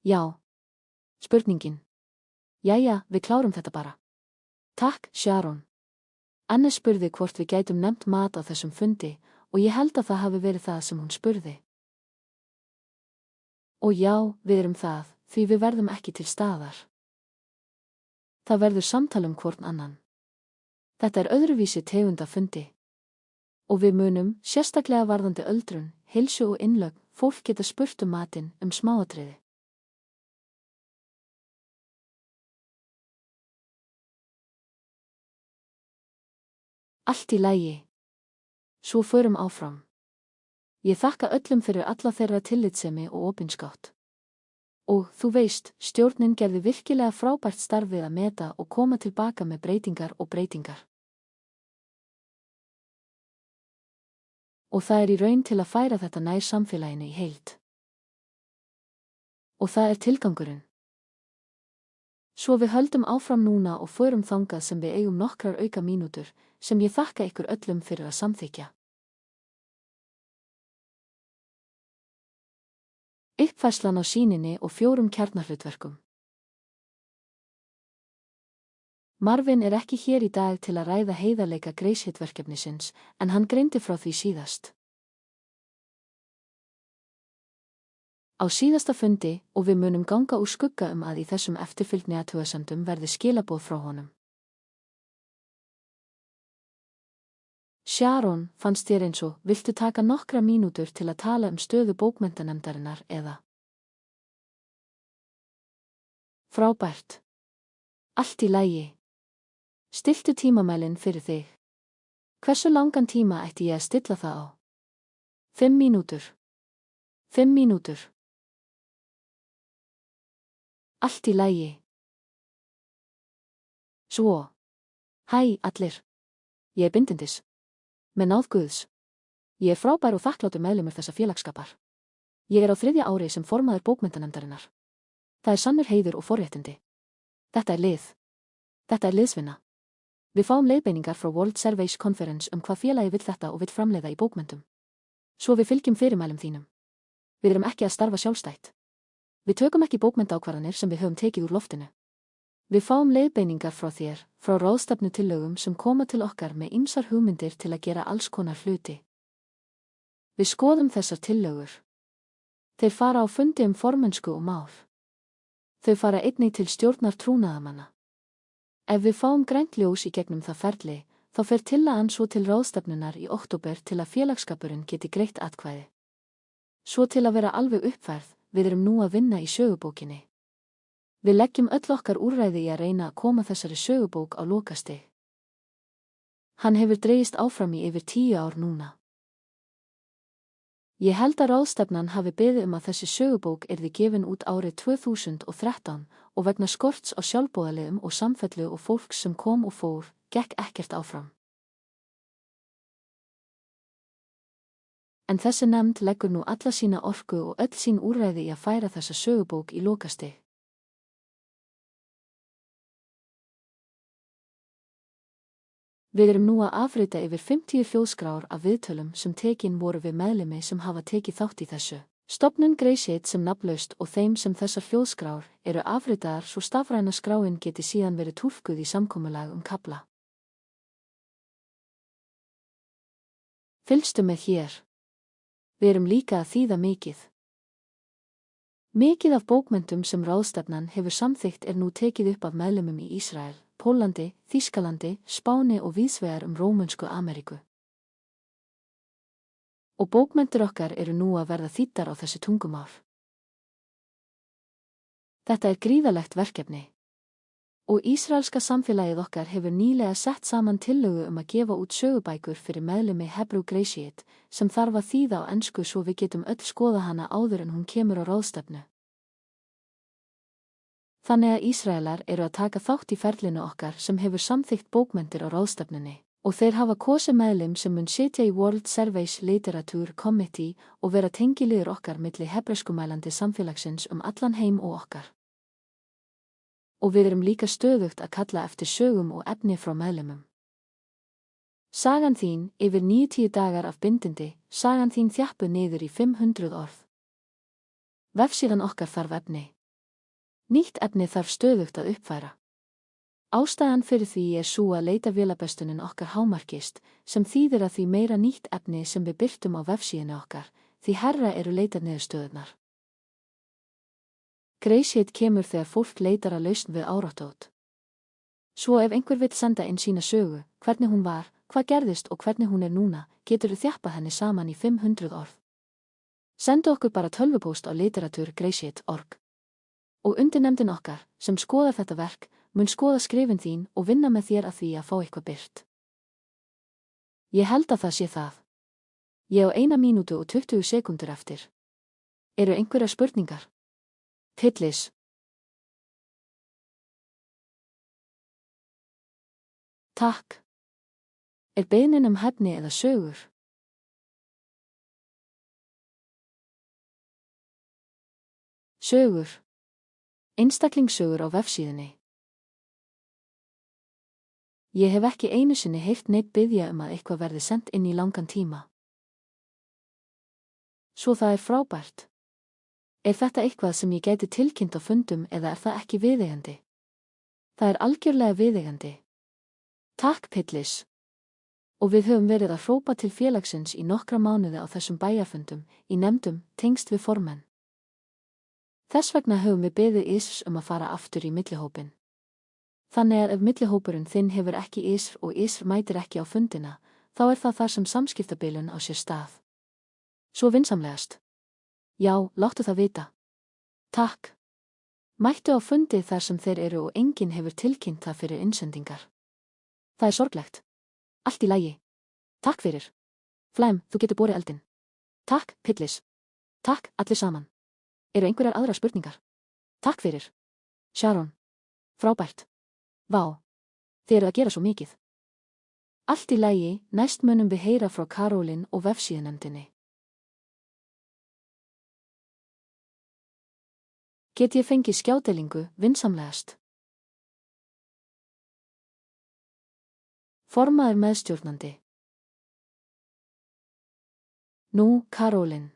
Já. Spurningin. Jæja, við klárum þetta bara. Takk, Sharon. Anne spurði hvort við gætum nefnt mat á þessum fundi og ég held að það hafi verið það sem hún spurði. Og já, við erum það, því við verðum ekki til staðar. Það verður samtal hvorn annan. Þetta öðruvísi tegund af fundi. Og við munum, sérstaklega varðandi öldrun, heilsu og innlögn, fólk geta spurt matinn, smáatriði. Allt í lagi. Svo förum áfram. Ég þakka öllum fyrir alla þeirra tillitssemi og opinskátt. Og, þú veist, stjórnin gerði virkilega frábært starf við að meta og koma tilbaka með breytingar. Og það í raun til að færa þetta nær samfélaginu í heild. Og það tilgangurinn. Svo við höldum áfram núna og förum þangað sem við eigum nokkrar auka mínútur, sem ég þakka ykkur öllum fyrir að samþykja. Uppfærslan á sýninni og 4 kjarnahlutverkum. Marvin ekki hér í dag til að ræða heiðarleika Grace Hit-verkefnisins, en hann greindi frá því síðast. Á síðasta fundi, og við munum ganga úr skugga að í þessum eftirfylgni athugasemdum verði skilaboð frá honum. Sharon, fannst þér eins og, viltu taka nokkra mínútur til að tala stöðu bókmenntanefndarinnar eða? Frábært. Allt í lagi. Stilltu tímamælinn fyrir þig. Hversu langan tíma ætti ég að stilla það á? 5 mínútur. 5 mínútur. Allt í lagi. Svo. Hæ, allir. Ég bindindis. Með náð Guðs. Ég frábær og þakklátur meðlimur þessa félagsskapar. Ég á 3. ári sem formaður bókmenntanefndarinnar. Það sannur heiður og forréttindi. Þetta lið. Þetta liðsvinna. Við fáum leiðbeiningar frá World Surveys Conference hvað félagi vill þetta og vill framleiða í bókmenntum. Svo við fylgjum fyrirmælum þínum. Við erum ekki að starfa sjálfstætt. Við tökum ekki bókmenntaákvarðanir sem við höfum tekið úr loftinu. Við fáum leiðbeiningar frá þér, frá ráðstefnutillögum sem koma til okkar með ýmsar hugmyndir til að gera alls konar hluti. Við skoðum þessar tillögur. Þeir fara á fundi formennsku og mál. Þau fara einnig til stjórnar trúnaðamanna. Ef við fáum grænt ljós í gegnum það ferli, þá fer tillagan svo til ráðstefnunar í október til að félagsskapurinn geti greitt atkvæði. Svo til að vera alveg uppfærð, við erum nú að vinna í sögubókinni. Við leggjum öll okkar úrræði í að reyna að koma þessari sögubók á lokastig. Hann hefur dregist áfram í yfir 10 ár núna. Ég held að ráðstefnan hafi beðið að þessi sögubók yrði gefin út árið 2013 og vegna skorts á sjálfboðaliðum og samfellu og fólks sem kom og fór, gekk ekkert áfram. En þessi nefnd leggur nú alla sína orku og öll sín úrræði í að færa þessa sögubók í lokastig. Við erum nú að afrita yfir 50 hljóðskrár af viðtölum sem tekin voru við meðlimi sem hafa tekið þátt í þessu. Stofnun Grace Hit sem nafnlaust og þeim sem þessar hljóðskrár eru afritaðar svo stafræna skráin geti síðan verið túlkuð í samkomulag kafla. Fylgstu með hér. Við erum líka að þýða mikið. Mikið af bókmenntum sem ráðstefnan hefur samþykkt nú tekið upp af meðlimum í Ísrael, Pólandi, Þýskalandi, Spáni og víðsvegar Rómönsku Ameríku. Og bókmenntir okkar eru nú að verða þýddar á þessi tungumál. Þetta gríðarlegt verkefni. Og ísraelska samfélagið okkar hefur nýlega sett saman tillögu að gefa út sögubækur fyrir meðlimi Hebrew Grace Hit sem þarf að þýða á ensku svo við getum öll skoða hana áður en hún kemur á ráðstefnu. Þannig að Ísraelar eru að taka þátt í ferlinu okkar sem hefur samþykkt bókmenntir á ráðstefnunni og þeir hafa kosið meðlim sem mun sitja í World Surveys Literature Committee og vera tengiliður okkar milli hebreskumælandi samfélagsins allan heim og okkar. Og við erum líka stöðugt að kalla eftir sögum og efni frá meðlimum. Sagan þín, yfir 90 dagar af bindindi, sagan þín þjappuð niður í 500 orð. Vefsíðan okkar þarf efni. Nýtt efni þarf stöðugt að uppfæra. Ástæðan fyrir því sú að leitarvélabestunin okkar hámarkist, sem þýðir að því meira nýtt efni sem við birtum á vefsíðunni okkar, því herra eru leitarniðurstöðurnar. Grace Hit kemur þegar fólk leitar að lausn við áráttót. Svo ef einhver vill senda inn sína sögu, hvernig hún var, hvað gerðist og hvernig hún núna, getur þú þjappað henni saman í 500 orð. Sendu okkur bara tölvupóst á literaturgracehit.org. Og undirnefndin okkar, sem skoðar þetta verk, mun skoða skrifin þín og vinna með þér að því að fá eitthvað birt. Ég held að það sé það. Ég á 1 mínútu og 20 sekúndur eftir. Eru einhverjar spurningar? Pillis. Takk. Er beiðnin hæfni eða sögur? Sögur. Einstaklingssögur á vefsíðunni. Ég hef ekki einu sinni heyrt neitt biðja að eitthvað verði sent inn í langan tíma. Svo það er frábært. Er þetta eitthvað sem ég gæti tilkynnt á fundum eða er það ekki viðeigandi? Það er algjörlega viðeigandi. Takk Pillis. Og við höfum verið að hrópa til félagsins í nokkra mánuði á þessum bæjarfundum, í nefndum, tengst við formenn. Þess vegna höfum við beðið ISR að fara aftur í millihópinn. Þannig að ef millihópurinn þinn hefur ekki ISR og ISR mætir ekki á fundina, þá er það þar sem samskiptabilun á sér stað. Svo vinsamlegast. Já, láttu það vita. Takk. Mættu á fundi þar sem þeir eru og enginn hefur tilkynnt það fyrir innsendingar. Það er sorglegt. Allt í lagi. Takk fyrir. Flem, þú getur borið eldinn. Takk, Pillis. Takk, allir saman. Eru einhverjar aðrar spurningar? Takk fyrir. Sharon. Frábært. Vá. Þið eru að gera svo mikið. Allt í lagi, næst munum við heyra frá Karólín og vefsíðunefndinni. Get ég fengið skjádelingu, vinsamlegast? Formaður meðstjórnandi. Nú, Karólín.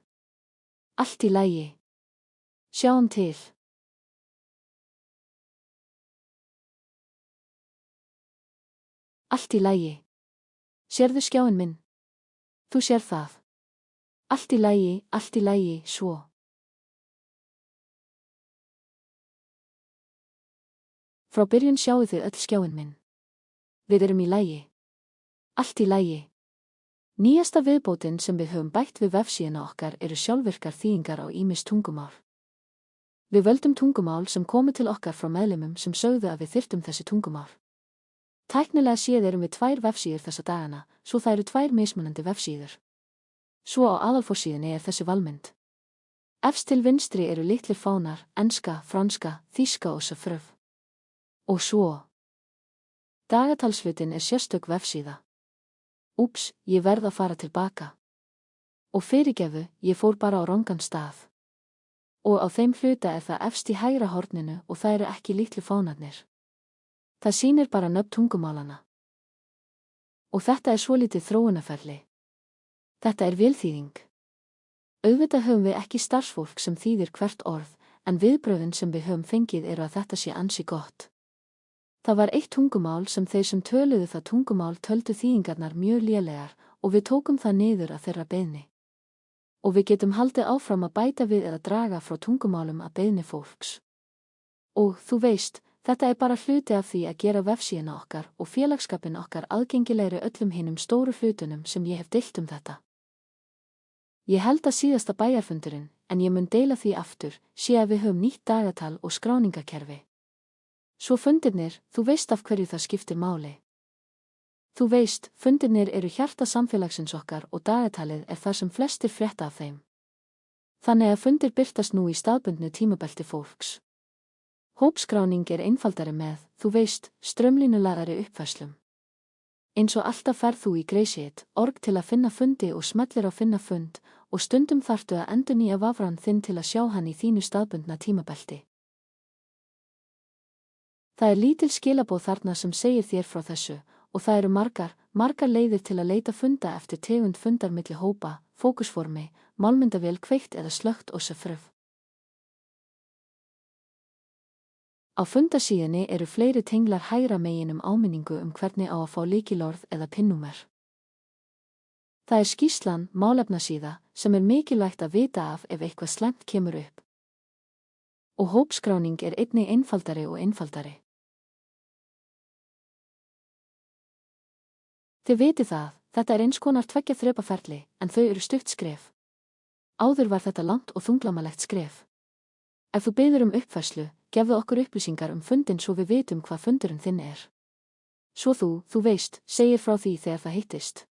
Allt í lagi. Sjáum til. Allt í lagi. Sérðu skjáinn minn? Þú sér það. Allt í lagi, svo. Frá byrjun sjáu þið öll skjáinn minn. Við erum í lagi. Allt í lagi. Nýjasta viðbótin sem við höfum bætt við vefsíðuna okkar eru sjálfvirkar þýðingar á ýmis tungumál. Við völdum tungumál sem komu til okkar frá meðlimum sem sögðu að við þyrftum þessi tungumál. Tæknilega séð erum við 2 vefsíður þessa dagana, svo það eru 2 mismunandi vefsíður. Svo á aðalforsíðunni er þessi valmynd. Efst til vinstri eru litlir fánar, enska, franska, þýska og svo fröf. Og svo. Dagatalsflutin er sérstök vefsíða. Úps, ég verð að fara tilbaka. Og fyrirgefu, ég fór bara á rangan stað. Og á þeim hluta er það efst í hægra horninu og það eru ekki litlu fánarnir. Það sýnir bara nöfn tungumálana. Og þetta er svolítið þróunarferli. Þetta er vélþýðing. Auðvitað höfum við ekki starfsfólk sem þýðir hvert orð, en viðbrögðin sem við höfum fengið eru að þetta sé ansi gott. Það var eitt tungumál sem þeir sem töluðu það tungumál töldu þýðingarnar mjög lélegar og við tókum það niður að þeirra beiðni. Og við getum haldið áfram að bæta við eða draga frá tungumálum að beiðni fólks. Og, þú veist, þetta er bara hluti af því að gera vefsíðuna okkar og félagsskapin okkar aðgengilegri öllum hinum stóru hlutunum sem ég hef deilt þetta. Ég held að síðasta bæjarfundurinn, en ég mun deila því aftur, sé að við höfum nýtt dagatal og skráningakerfi. Svo fundirnir, þú veist af hverju það skiptir máli. Þú veist, fundirnir eru hjarta samfélagsins okkar og dagatalið er það sem flestir frétta af þeim. Þannig að fundir birtast nú í staðbundnu tímabelti fólks. Hópskráning er einfaldari með, þú veist, strömlínulagari uppfærslum. Eins og alltaf ferð þú í Greyset.org til að finna fundi og smellir á finna fund og stundum þarftu að endurnýja vafran þinn til að sjá hann í þínu staðbundna tímabelti. Það er lítil skilaboð þarna sem segir þér frá þessu og það eru margar leiðir til að leita funda eftir tegund fundar milli hópa, fókusformi, málmyndavél kveikt eða slökkt og svo fröf. Á fundasíðunni eru fleiri tenglar hægra megin áminningu hvernig á að fá lykilorð eða pinnúmer. Það er skýrslan, málefnasíða, sem er mikilvægt að vita af ef eitthvað slæmt kemur upp. Og hópskráning er einnig einfaldari og einfaldari. Þið vitið það, þetta er eins konar 2 þrepa ferli, en þau eru stutt skref. Áður var þetta langt og þunglamalegt skref. Ef þú biður uppfærslu, gefðu okkur upplýsingar fundinn svo við vitum hvað fundurinn þinn er. Svo þú veist, segir frá því þegar það hittist.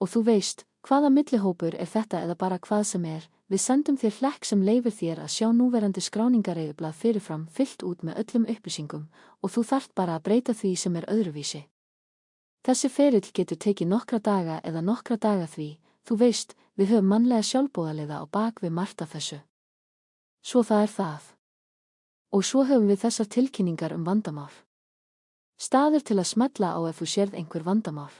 Og þú veist, hvaða millihópur er þetta eða bara hvað sem er, við sendum þér hlekk sem leyfir þér að sjá núverandi skráningareyðublað fyrirfram fyllt út með öllum upplýsingum og þú þarft bara að breyta því sem öðruvísi. Þessi ferill getur tekið nokkra daga eða nokkra daga því, þú veist, við höfum mannlega sjálfboðaliða á bak við margt af þessu. Svo það er það. Og svo höfum við þessar tilkynningar vandamál. Staður til að smella á ef þú sérð einhver vandamál.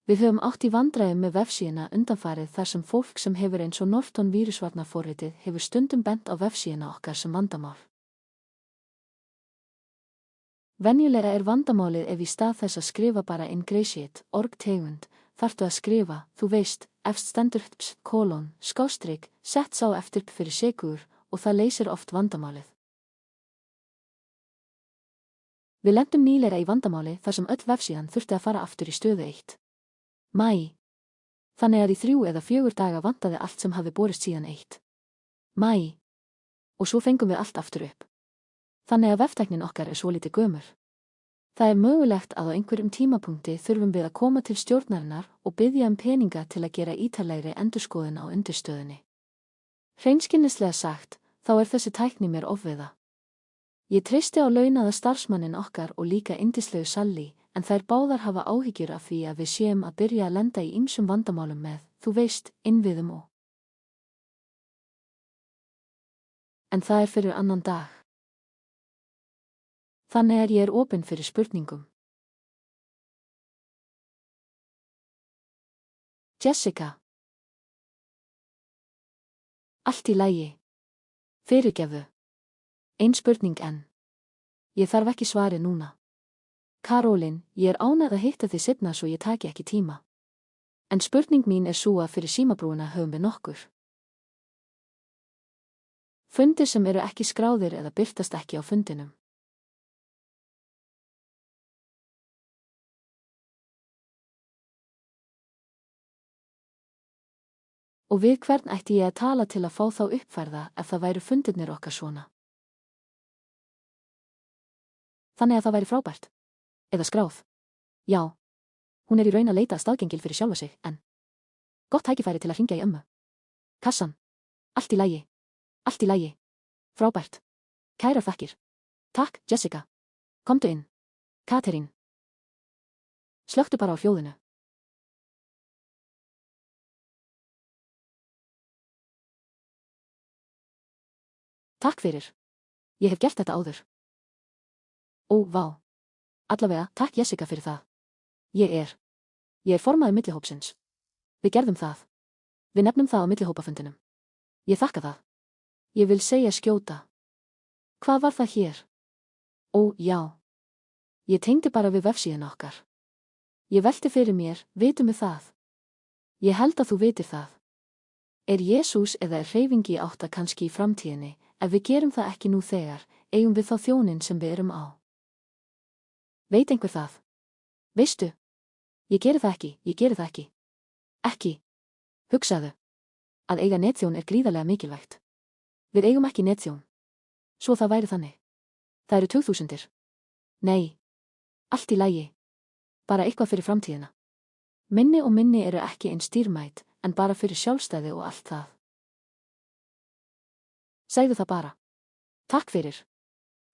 Við höfum átt í vandræðum með vefsíðuna undanfarið þar sem fólk sem hefur eins og Norton vírusvarnarforritið hefur stundum bent á vefsíðuna okkar sem vandamál. Venjulega vandamálið ef í stað þess að skrifa bara ingratiate.org tegund, þarftu að skrifa, þú veist, efst stendur /, sett sá eftir fyrir sekur og það leysir oft vandamálið. Við lentum nýlega í vandamáli þar sem öll vefsíðan þurfti að fara aftur í stöðu 1. Maí. Þannig að í 3 eða 4 daga vantaði allt sem hafi borist síðan 1. Maí. Og svo fengum við allt aftur upp. Þannig að veftæknin okkar er svolítið gömul. Það er mögulegt að á einhverjum tímapunkti þurfum við að koma til stjórnarinnar og biðja peninga til að gera ítarlegri endurskoðun á undirstöðunni. Hreinskilnislega sagt, þá er þessi tækni mér ofviða. Ég treysti á launaða starfsmannin okkar og líka yndislegu Sally, en þær báðar hafa áhyggjur af því að við séum að byrja að lenda í ýmsum vandamálum með, þú veist, innviðum og. En það er fyrir annan dag. Þannig ég opinn fyrir spurningum. Jessica. Allt í lagi. Fyrirgefðu. Ein spurning enn. Ég þarf ekki svarið núna. Karólín, ég er ánægð að hitta þig seinna svo ég taki ekki tíma. En spurning mín er sú að fyrir símabrúna höfum við nokkur. Fundir sem eru ekki skráðir eða birtast ekki á fundinum. Og við hvern ætti ég að tala til að fá þá uppfærða ef það væru fundirnir okkar svona? Þannig að það væri frábært. Eða skráð. Já. Hún er í raun að leita að staðgengil fyrir sjálfa sig, en gott tækifæri til að hringja í ömmu. Kassan. Allt í lagi. Allt í lagi. Frábært. Kærar þakkir. Takk, Jessica. Komdu inn. Katrín. Slökktu bara á hljóðinu. Takk fyrir. Ég hef gert þetta áður. Ó, vá. Allavega, takk Jessica fyrir það. Ég er formaður millihópsins. Við gerðum það. Við nefnum það á millihópafundinum. Ég þakka það. Ég vil segja skjóta. Hvað var það hér? Ó, já. Ég tengdi bara við vefsíðuna okkar. Ég velti fyrir mér, vitum við það? Ég held að þú vitir það. Er Jesús eða er hreyfingi átta kannski í framtíðinni, ef við gerum það ekki nú þegar, eigum við þá þjónin sem við erum á? Veit einhver það? Veistu? Ég geri það ekki. Ekki. Hugsaðu. Að eiga netþjón er gríðarlega mikilvægt. Við eigum ekki netþjón. Svo það væri þannig. Það eru 2000. Nei. Allt í lagi. Bara eitthvað fyrir framtíðina. Minni og minni eru ekki eins dýrmæt, en bara fyrir sjálfstæði og allt það. Segðu það bara. Takk fyrir.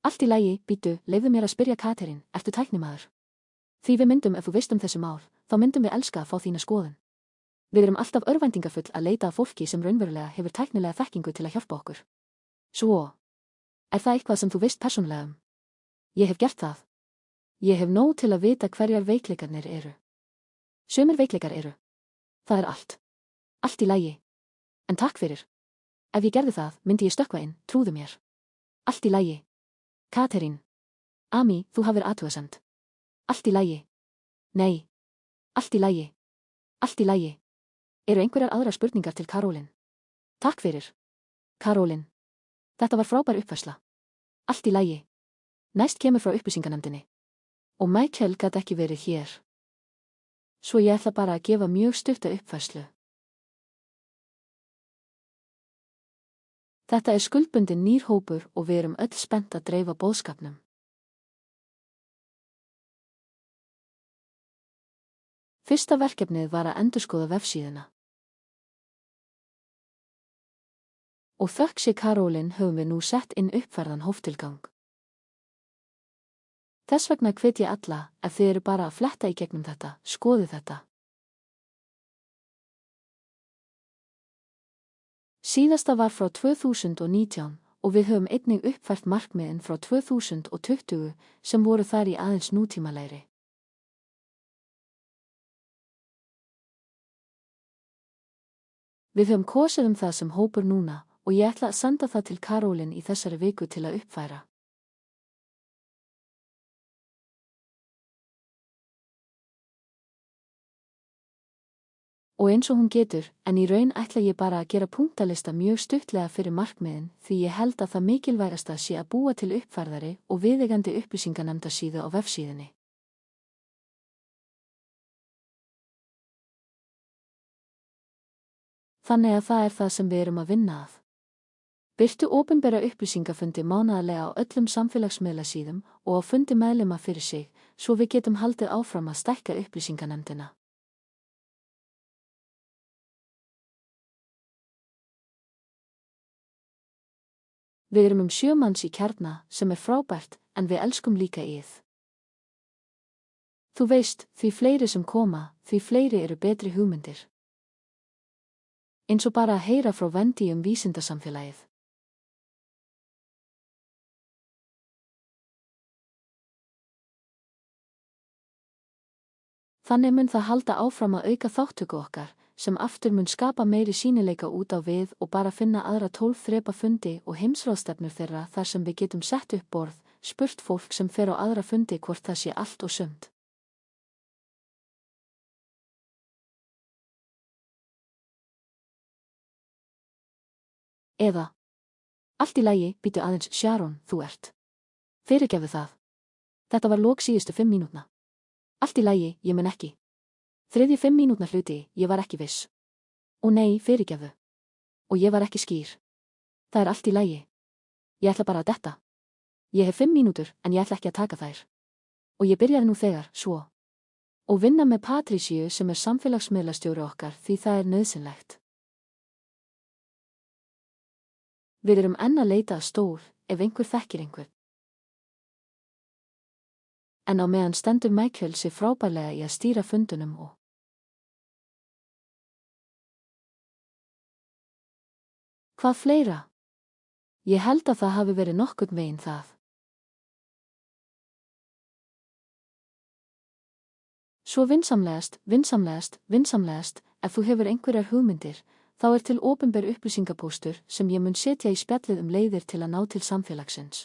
Allt í lagi, bíddu, leyfðu mér að spyrja Katrín, ertu tæknimaður? Því við myndum ef þú veist þessi mál, þá myndum við elska að fá þína skoðun. Við erum alltaf örvæntingafull að leita að fólki sem raunverulega hefur tæknilega þekkingu til að hjálpa okkur. Svo. Er það eitthvað sem þú veist persónulega um? Ég hef gert það. Ég hef nóg til að vita hverjar veikleikarnir eru. Sumir veikleikar eru. Það er allt. Allt í lagi. En takk fyrir. Ef ég gerði það, myndi ég stökkva inn, trúðu mér. Allt í lagi. Katrín. Ami, þú hafðir athugasemd. Allt í lagi. Nei. Allt í lagi. Allt í lagi. Eru einhverjar aðrar spurningar til Karólín? Takk fyrir. Karólín. Þetta var frábær uppfærsla. Allt í lagi. Næst kemur frá upplýsinganefndinni. Og Michael gat ekki verið hér. Svo ég ætla bara að gefa mjög stutta uppfærslu. Þetta er skuldbundin nýr hópur og við erum öll spennt að dreifa boðskapnum. Fyrsta verkefnið var að endurskoða vefsíðuna. Og þökk sé Karólin höfum við nú sett inn uppfærðan hóftilgang. Þess vegna hvet ég alla, ef þið eru bara að fletta í gegnum þetta, skoðu þetta. Síðasta var frá 2019 og við höfum einnig uppfært markmiðin frá 2020 sem voru þar í aðeins nútímalegri. Við höfum kosið það sem hópur núna og ég ætla að senda það til Karólin í þessari viku til að uppfæra. Og eins og hún getur, en í raun ætla ég bara að gera punktalista mjög stuttlega fyrir markmiðin því ég held að það mikilvægasta sé að búa til uppfærðari og viðeigandi upplýsinganefndarsíðu á vefsíðunni. Þannig að það er það sem við erum að vinna að. Birtu opinbera upplýsingafundi mánaðarlega á öllum samfélagsmiðlasíðum og á fundi meðlima fyrir sig, svo við getum haldið áfram að stækka upplýsinganefndina. Við erum 7 manns í Kjarna sem er frábært, en við elskum líka ið. Þú veist, því fleiri sem koma, því fleiri eru betri hugmyndir. Eins og bara að heyra frá Vendi vísindasamfélagið. Þannig mun það halda áfram að auka þátttöku okkar, sem aftur mun skapa meiri sýnileika út á við og bara finna aðra 12 þrepa fundi og heimsráðstefnur þeirra þar sem við getum sett upp borð, spurt fólk sem fer á aðra fundi hvort það sé allt og sumt. Eða, allt í lagi, býtu aðeins, Sharon, þú ert. Fyrirgefðu það. Þetta var lok síðustu 5 mínútna. Allt í lagi, ég mun ekki. Þriðju 5 mínútna hluti, ég var ekki viss. Og nei, fyrirgefðu. Og ég var ekki skýr. Það er allt í lagi. Ég ætla bara að detta. Ég hef 5 mínútur, en ég ætla ekki að taka þær. Og ég byrjaði nú þegar, svo. Og vinna með Patrísíu sem er samfélagsmiðlastjóri okkar því það er nauðsynlegt. Við erum enn að leita að stór, ef einhver þekkir einhver. En á meðan stendur Michael sig frábærlega í að stýra fundunum og hvað fleira? Ég held að það hafi verið nokkurn veginn það. Svo vinsamlegast, ef þú hefur einhverjar hugmyndir, þá er til opinber upplýsingapóstur sem ég mun setja í spjallið leiðir til að ná til samfélagsins.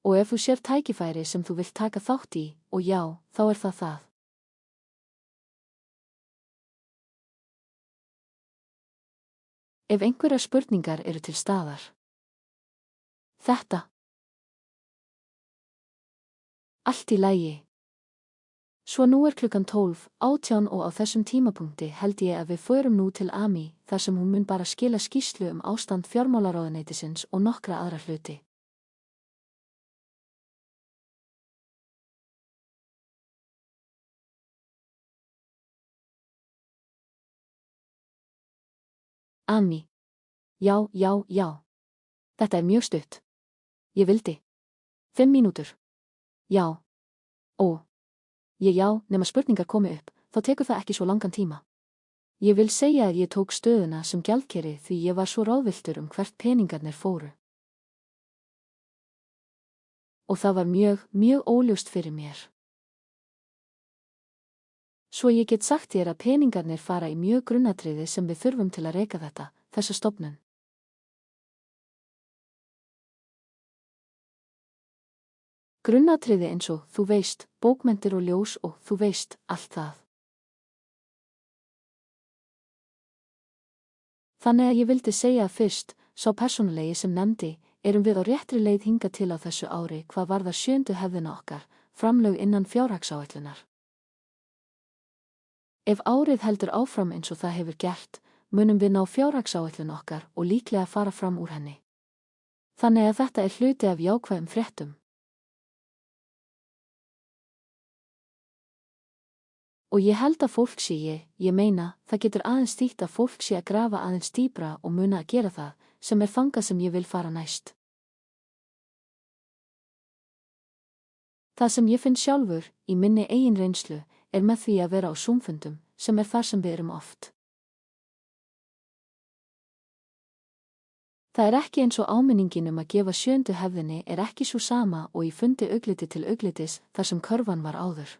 Og ef þú sér tækifæri sem þú vilt taka þátt í, og já, þá er það það. Ef einhverjar spurningar eru til staðar. Þetta. Allt í lagi. Svo nú er klukkan 12:18 og á þessum tímapunkti held ég að við förum nú til Amy þar sem hún mun bara skila skýrslu ástand fjármálaráðuneytisins og nokkra aðra hluti. Amy. Já. Þetta er mjög stutt. Ég vildi. 5 mínútur. Já. Ó. Já, nema spurningar komi upp, þá tekur það ekki svo langan tíma. Ég vil segja að ég tók stöðuna sem gjaldkeri því ég var svo ráðvilltur hvert peningarnir fóru. Og það var mjög óljóst fyrir mér. Svo ég get sagt þér að peningarnir fara í mjög grunnatriði sem við þurfum til að reka þetta, þessa stofnun. Grunnatriði eins og, þú veist, bókmenntir og ljós og, þú veist, allt það. Þannig að ég vildi segja að fyrst, sá persónulegi sem nefndi, erum við á réttri leið hingað til á þessu ári hvað varðar 7. hefðina okkar, framlög innan fjárhagsáætlunar. Ef árið heldur áfram eins og það hefur gert, munum við ná fjárhagsáætlun okkar og líklega fara fram úr henni. Þannig að þetta er hluti af jákvæðum fréttum. Og ég held að fólk sé ég meina, það getur aðeins þýtt að fólk sé að grafa aðeins dýpra og muna að gera það, sem þangað sem ég vil fara næst. Það sem ég finn sjálfur, í minni eigin reynslu, með því að vera á Zoom-fundum, sem þar sem við erum oft. Það ekki eins og áminningin að gefa 7. hefðinni ekki svo sama og í fundi augliti til auglitis þar sem körfan var áður.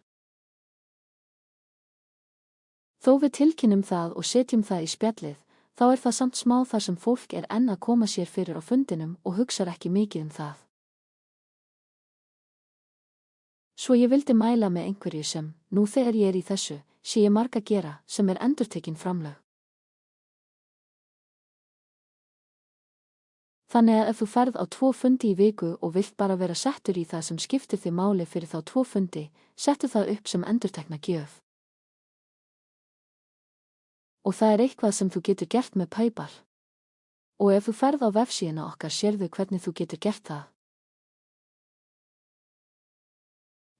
Þó við tilkynnum það og setjum það í spjallið, þá það samt smá þar sem fólk enn að koma sér fyrir á fundinum og hugsar ekki mikið það. Svo ég vildi mæla með einhverju sem, nú þegar ég í þessu, sé ég marga gera, sem endurtekin framlög. Þannig að ef þú ferð á 2 fundi í viku og vilt bara vera settur í það sem skiptir þig máli fyrir þá 2 fundi, settu það upp sem endurtekna gjöf. Og það eitthvað sem þú getur gert með PayPal. Og ef þú ferð á vefsíðuna okkar sérðu hvernig þú getur gert það.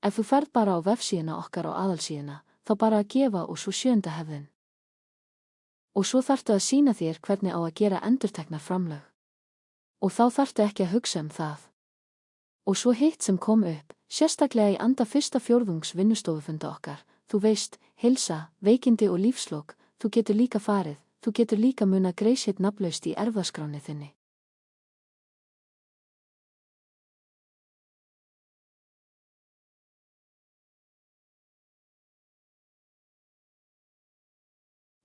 Ef þú ferð bara á vefsíðuna okkar og aðalsíðuna, þá bara að gefa og svo 7. hefðin. Og svo þarftu að sýna þér hvernig á að gera endurtekna framlög. Og þá þarftu ekki að hugsa það. Og svo hitt sem kom upp, sérstaklega í anda 1. fjórðungs vinnustofufunda okkar, þú veist, heilsa, veikindi og lífslok, þú getur líka farið, þú getur líka munað greiðsett nafnlaust í erfðaskráni þinni.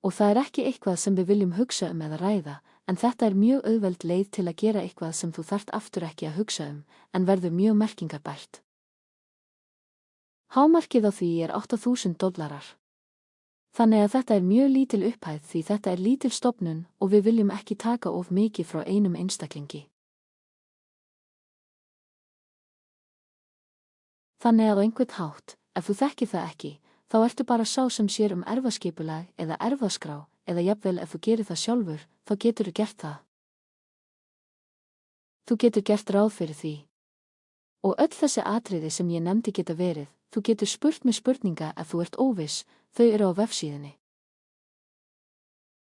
Og það ekki eitthvað sem við viljum hugsa eða ræða, en þetta mjög auðveld leið til að gera eitthvað sem þú þarft aftur ekki að hugsa en verður mjög merkingarbært. Hámarkið á því $8.000. Þannig að þetta mjög lítil upphæð því þetta lítil stofnun og við viljum ekki taka of mikið frá einum einstaklingi. Þannig að á einhvern hátt, ef þú þekkir það ekki, þá ertu bara sá sem sér erfðaskipulag eða erfðaskrá, eða jafnvel ef þú gerir það sjálfur, þá geturðu gert það. Þú getur gert ráð fyrir því. Og öll þessi atriði sem ég nefndi geta verið, þú getur spurt mig spurninga ef þú óviss, þau á vefsíðunni.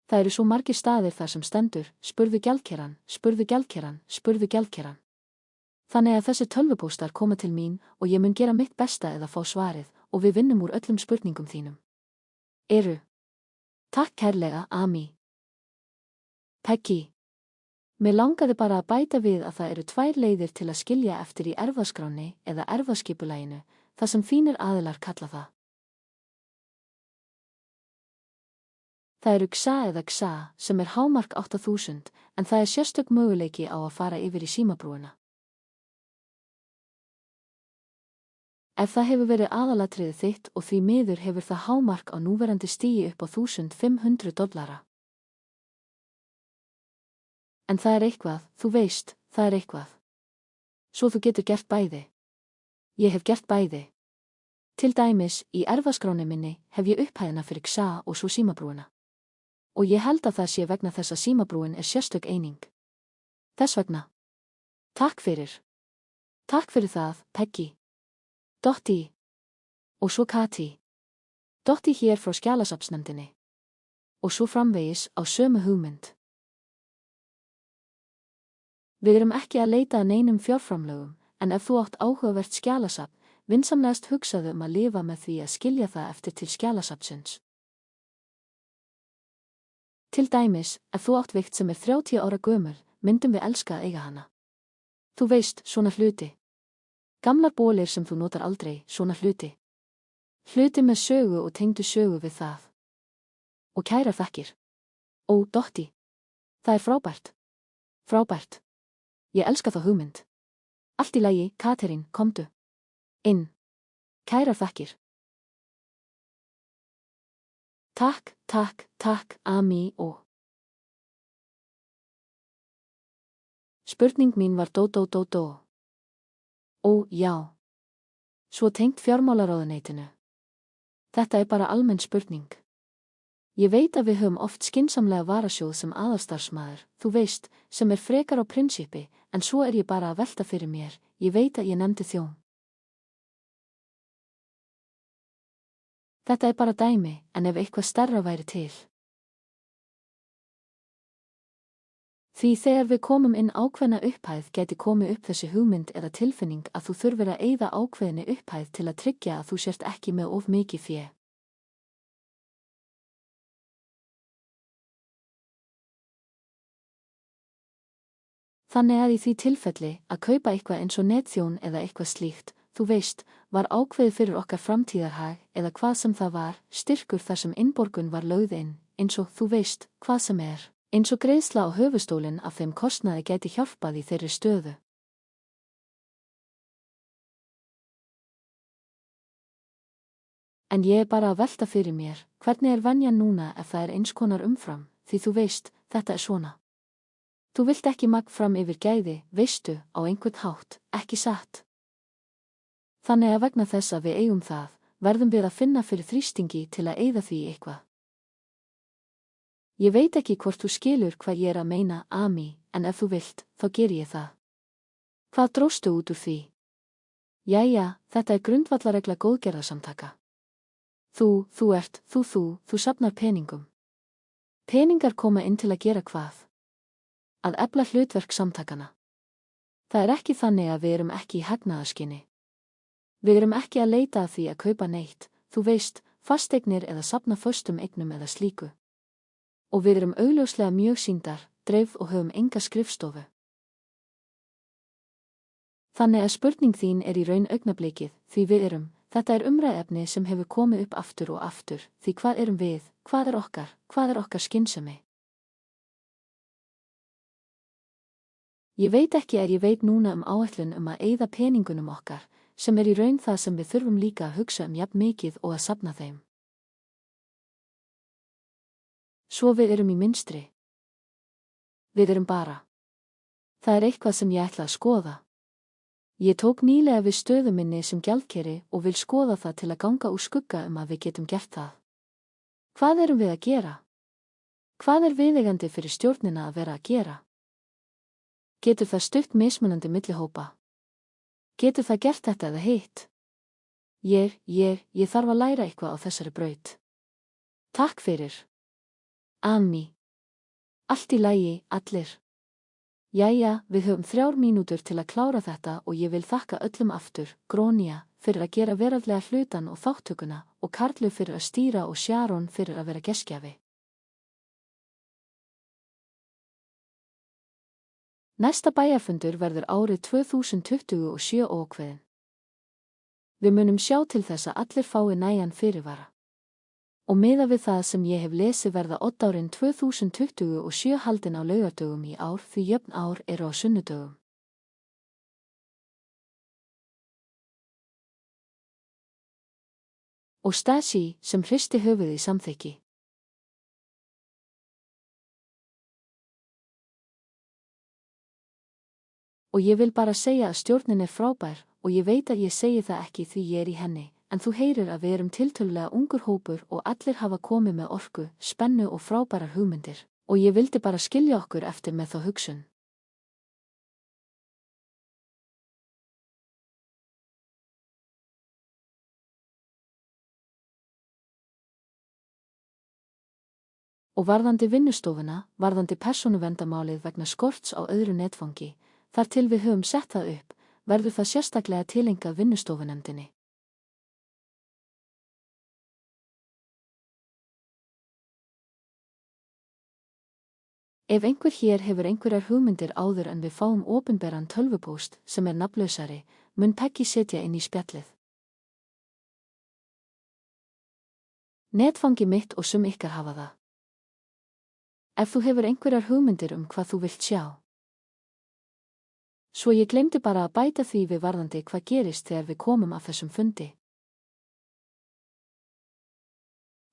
Það svo margir staðir þar sem stendur, spurðu gjaldkeran, spurðu gjaldkeran, spurðu gjaldkeran. Þannig að þessi tölvupóstar koma til mín og ég mun gera mitt besta eða fá svarið og við vinnum úr öllum spurningum þínum. Takk kærlega, Amy. Peggy. Mér langaði bara að bæta við að það 2 leiðir til að skilja eftir í erfðaskráni eða erfðaskipulaginu, það sem fínir aðilar kalla það. Það XA eða XA sem hámark 8.000, en það sérstök möguleiki á að fara yfir í símabrúina. Ef það hefur verið aðalatriðið þitt og því miður hefur það hámark á núverandi stigi upp á $1.500. En það eitthvað, þú veist, það eitthvað. Svo þú getur gert bæði. Ég hef gert bæði. Til dæmis, í erfðaskráni minni hef ég upphæðina fyrir XA og svo símabrúina. Og ég held að það sé vegna þess að símabrúin sérstök eining. Þess vegna. Takk fyrir. Takk fyrir það, Peggy. Dotti. Og svo Kati. Dotti hér frá skjalasafnsnefndinni. Og svo framvegis á sömu hugmynd. Við erum ekki að leita að neinum fjárframlögum, en ef þú átt áhugavert skjalasafn, vinsamlegast hugsaðu að lifa með því að skilja það eftir til skjalasafnsins. Til dæmis, ef þú átt veikt sem 30 ára gömul, myndum við elska að eiga hana. Þú veist, svona hluti. Gamlar bólir sem þú notar aldrei, svona hluti. Hluti með sögu og tengdu sögu við það. Og kærar þakkir. Ó, Dotti. Það frábært. Frábært. Ég elska þá hugmynd. Allt í lagi, Katrín, komdu. Inn. Kærar þakkir. Takk, takk, takk, Amy og. Spurning mín var dó. Ó, já. Svo tengt fjármálaráðuneytinu. Þetta bara almenn spurning. Ég veit að við höfum oft skynsamlega varasjóð sem aðalstarfsmaður, þú veist, sem frekar á prinsippi, en svo ég bara að velta fyrir mér, ég veit að ég nefndi þjón. Þetta er bara dæmi, en ef eitthvað stærra væri til. Því þegar við komum inn ákveðna upphæð gæti komið upp þessi hugmynd eða tilfinning að þú þurfir að eyða ákveðinni upphæð til að tryggja að þú sért ekki með of mikið fé. Þannig að í því tilfelli að kaupa eitthvað eins og netþjón eða eitthvað slíkt, þú veist, var ákveðið fyrir okkar framtíðarhag eða hvað sem það var, styrkur þar sem innborgun var lögð inn, eins og þú veist, hvað sem er. Eins og greiðsla á höfuðstólinn af þeim kostnaði gæti hjálpað í þeirri stöðu. En ég er bara að velta fyrir mér, hvernig er venjan núna ef það er eins konar umfram, því þú veist, þetta er svona. Þú vilt ekki magn fram yfir gæði, veistu, á einhvern hátt, ekki satt. Þannig að vegna þess að við eigum það, verðum við að finna fyrir þrýstingi til að eyða því eitthvað. Ég veit ekki hvort þú skilur hvað ég er að meina, Amy, en ef þú vilt, þá ger ég það. Hvað dróstu út úr því? Jæja, þetta er grundvallarregla góðgerðarsamtaka. Þú safnar peningum. Peningar koma inn til að gera hvað? Að efla hlutverk samtakana. Það er ekki þannig að við erum ekki í hagnaðarskyni. Við erum ekki að leita að því að kaupa neitt, þú veist, fasteignir eða safna föstum eignum eða slíku. Og við erum augljóslega mjög sýndar, dreifð og höfum enga skrifstofu. Þannig að spurning þín er í raun augnablikið, því við erum, þetta er umræðefni sem hefur komið upp aftur og aftur, því hvað erum við, hvað er okkar skynsemi? Ég veit ekki ég veit núna áætlun að eyða peningunum okkar, sem er í raun það sem við þurfum líka að hugsa jafn mikið og að safna þeim. Svo við erum í mynstri. Við erum bara. Það er eitthvað sem ég ætla að skoða. Ég tók nýlega við stöðu minni sem gjaldkeri og vil skoða það til að ganga úr skugga að við getum gert það. Hvað erum við að gera? Hvað er viðeigandi fyrir stjórnina að vera að gera? Getur það stutt mismunandi millihópa? Getur það gert þetta eða hitt? Ég þarf að læra eitthvað á þessari braut. Takk fyrir. Amy. Allt í lagi, allir. Jæja, við höfum 3 mínútur til að klára þetta og ég vil þakka öllum aftur, Grónia, fyrir að gera veraldlega hlutan og þáttökuna og Karlu fyrir að stýra og Sharon fyrir að vera gestgjafi. Næsta bæjarfundur verður árið 2027 ákveðinn. Við munum sjá til þess að allir fái nægan fyrirvara. Og miðað við það sem ég hef lesið verða oddárin 2027 haldin á laugardögum í ár því jöfn ár eru á sunnudögum. Og Stacey sem hristi höfuðið í samþykki. Og ég vil bara segja að stjórnin er frábær og ég veit að ég segi það ekki því ég er í henni. En þú heyrir að við erum tiltölulega ungur hópur og allir hafa komið með orku, spennu og frábærar hugmyndir, og ég vildi bara skilja okkur eftir með þá hugsun. Og varðandi vinnustofuna, varðandi persónuverndarmálið vegna skorts á öðru netfangi, þar til við höfum sett það upp, verður það sérstaklega tileinkað vinnustofunefndinni. Ef einhver hér hefur einhverjar hugmyndir áður en við fáum opinberan tölvupóst sem er nafnlausari, mun Peggy setja inn í spjallið. Netfangi mitt og sum ykkar hafa það. Ef þú hefur einhverjar hugmyndir hvað þú vilt sjá. Svo ég gleymdi bara að bæta því við varðandi hvað gerist þegar við komum af þessum fundi.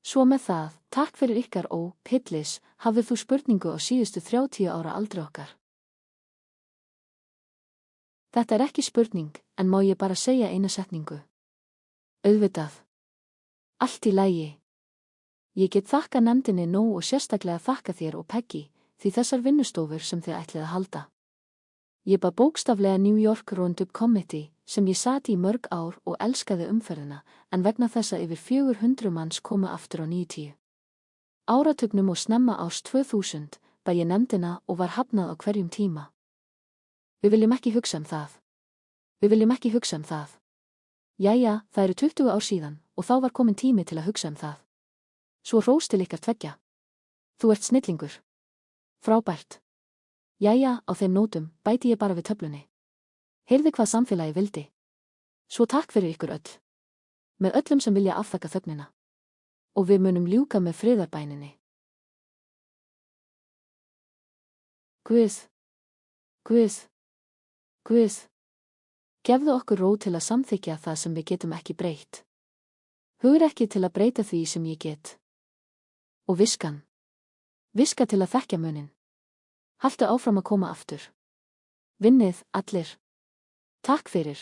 Svo með það, takk fyrir ykkar Pillis, hafið þú spurningu á síðustu 30 ára aldri okkar? Þetta er ekki spurning, en má ég bara segja eina setningu? Auðvitað. Allt í lagi. Ég get þakka nefndinni nóg og sérstaklega þakka þér og Peggy, því þessar vinnustofur sem þið ætlið að halda. Ég bað bókstaflega New York Roundup Committee, sem ég sat í mörg ár og elskaði umferðina, en vegna þessa yfir 400 manns komu aftur á 90. Áratugnum og snemma árs 2000, bað ég nefndina og var hafnað á hverjum tíma. Við viljum ekki hugsa um það. Við viljum ekki hugsa um það. Jæja, það eru 20 ár síðan, og þá var komin tími til að hugsa um það. Svo hrós til ykkar tveggja. Þú ert snillingur. Frábært. Jæja, á þeim nótum, bæti ég bara við töflunni. Heyrði hvað samfélagi vildi. Svo takk fyrir ykkur öll. Með öllum sem vilja afþakka þögnina. Og við munum ljúka með friðarbæninni. Guð. Guð. Guð. Gefðu okkur ró til að samþykja það sem við getum ekki breytt. Hugur ekki til að breyta því sem ég get. Og viskan. Viska til að þekkja munin. Haltu áfram að koma aftur. Vinnið, allir. Takk fyrir.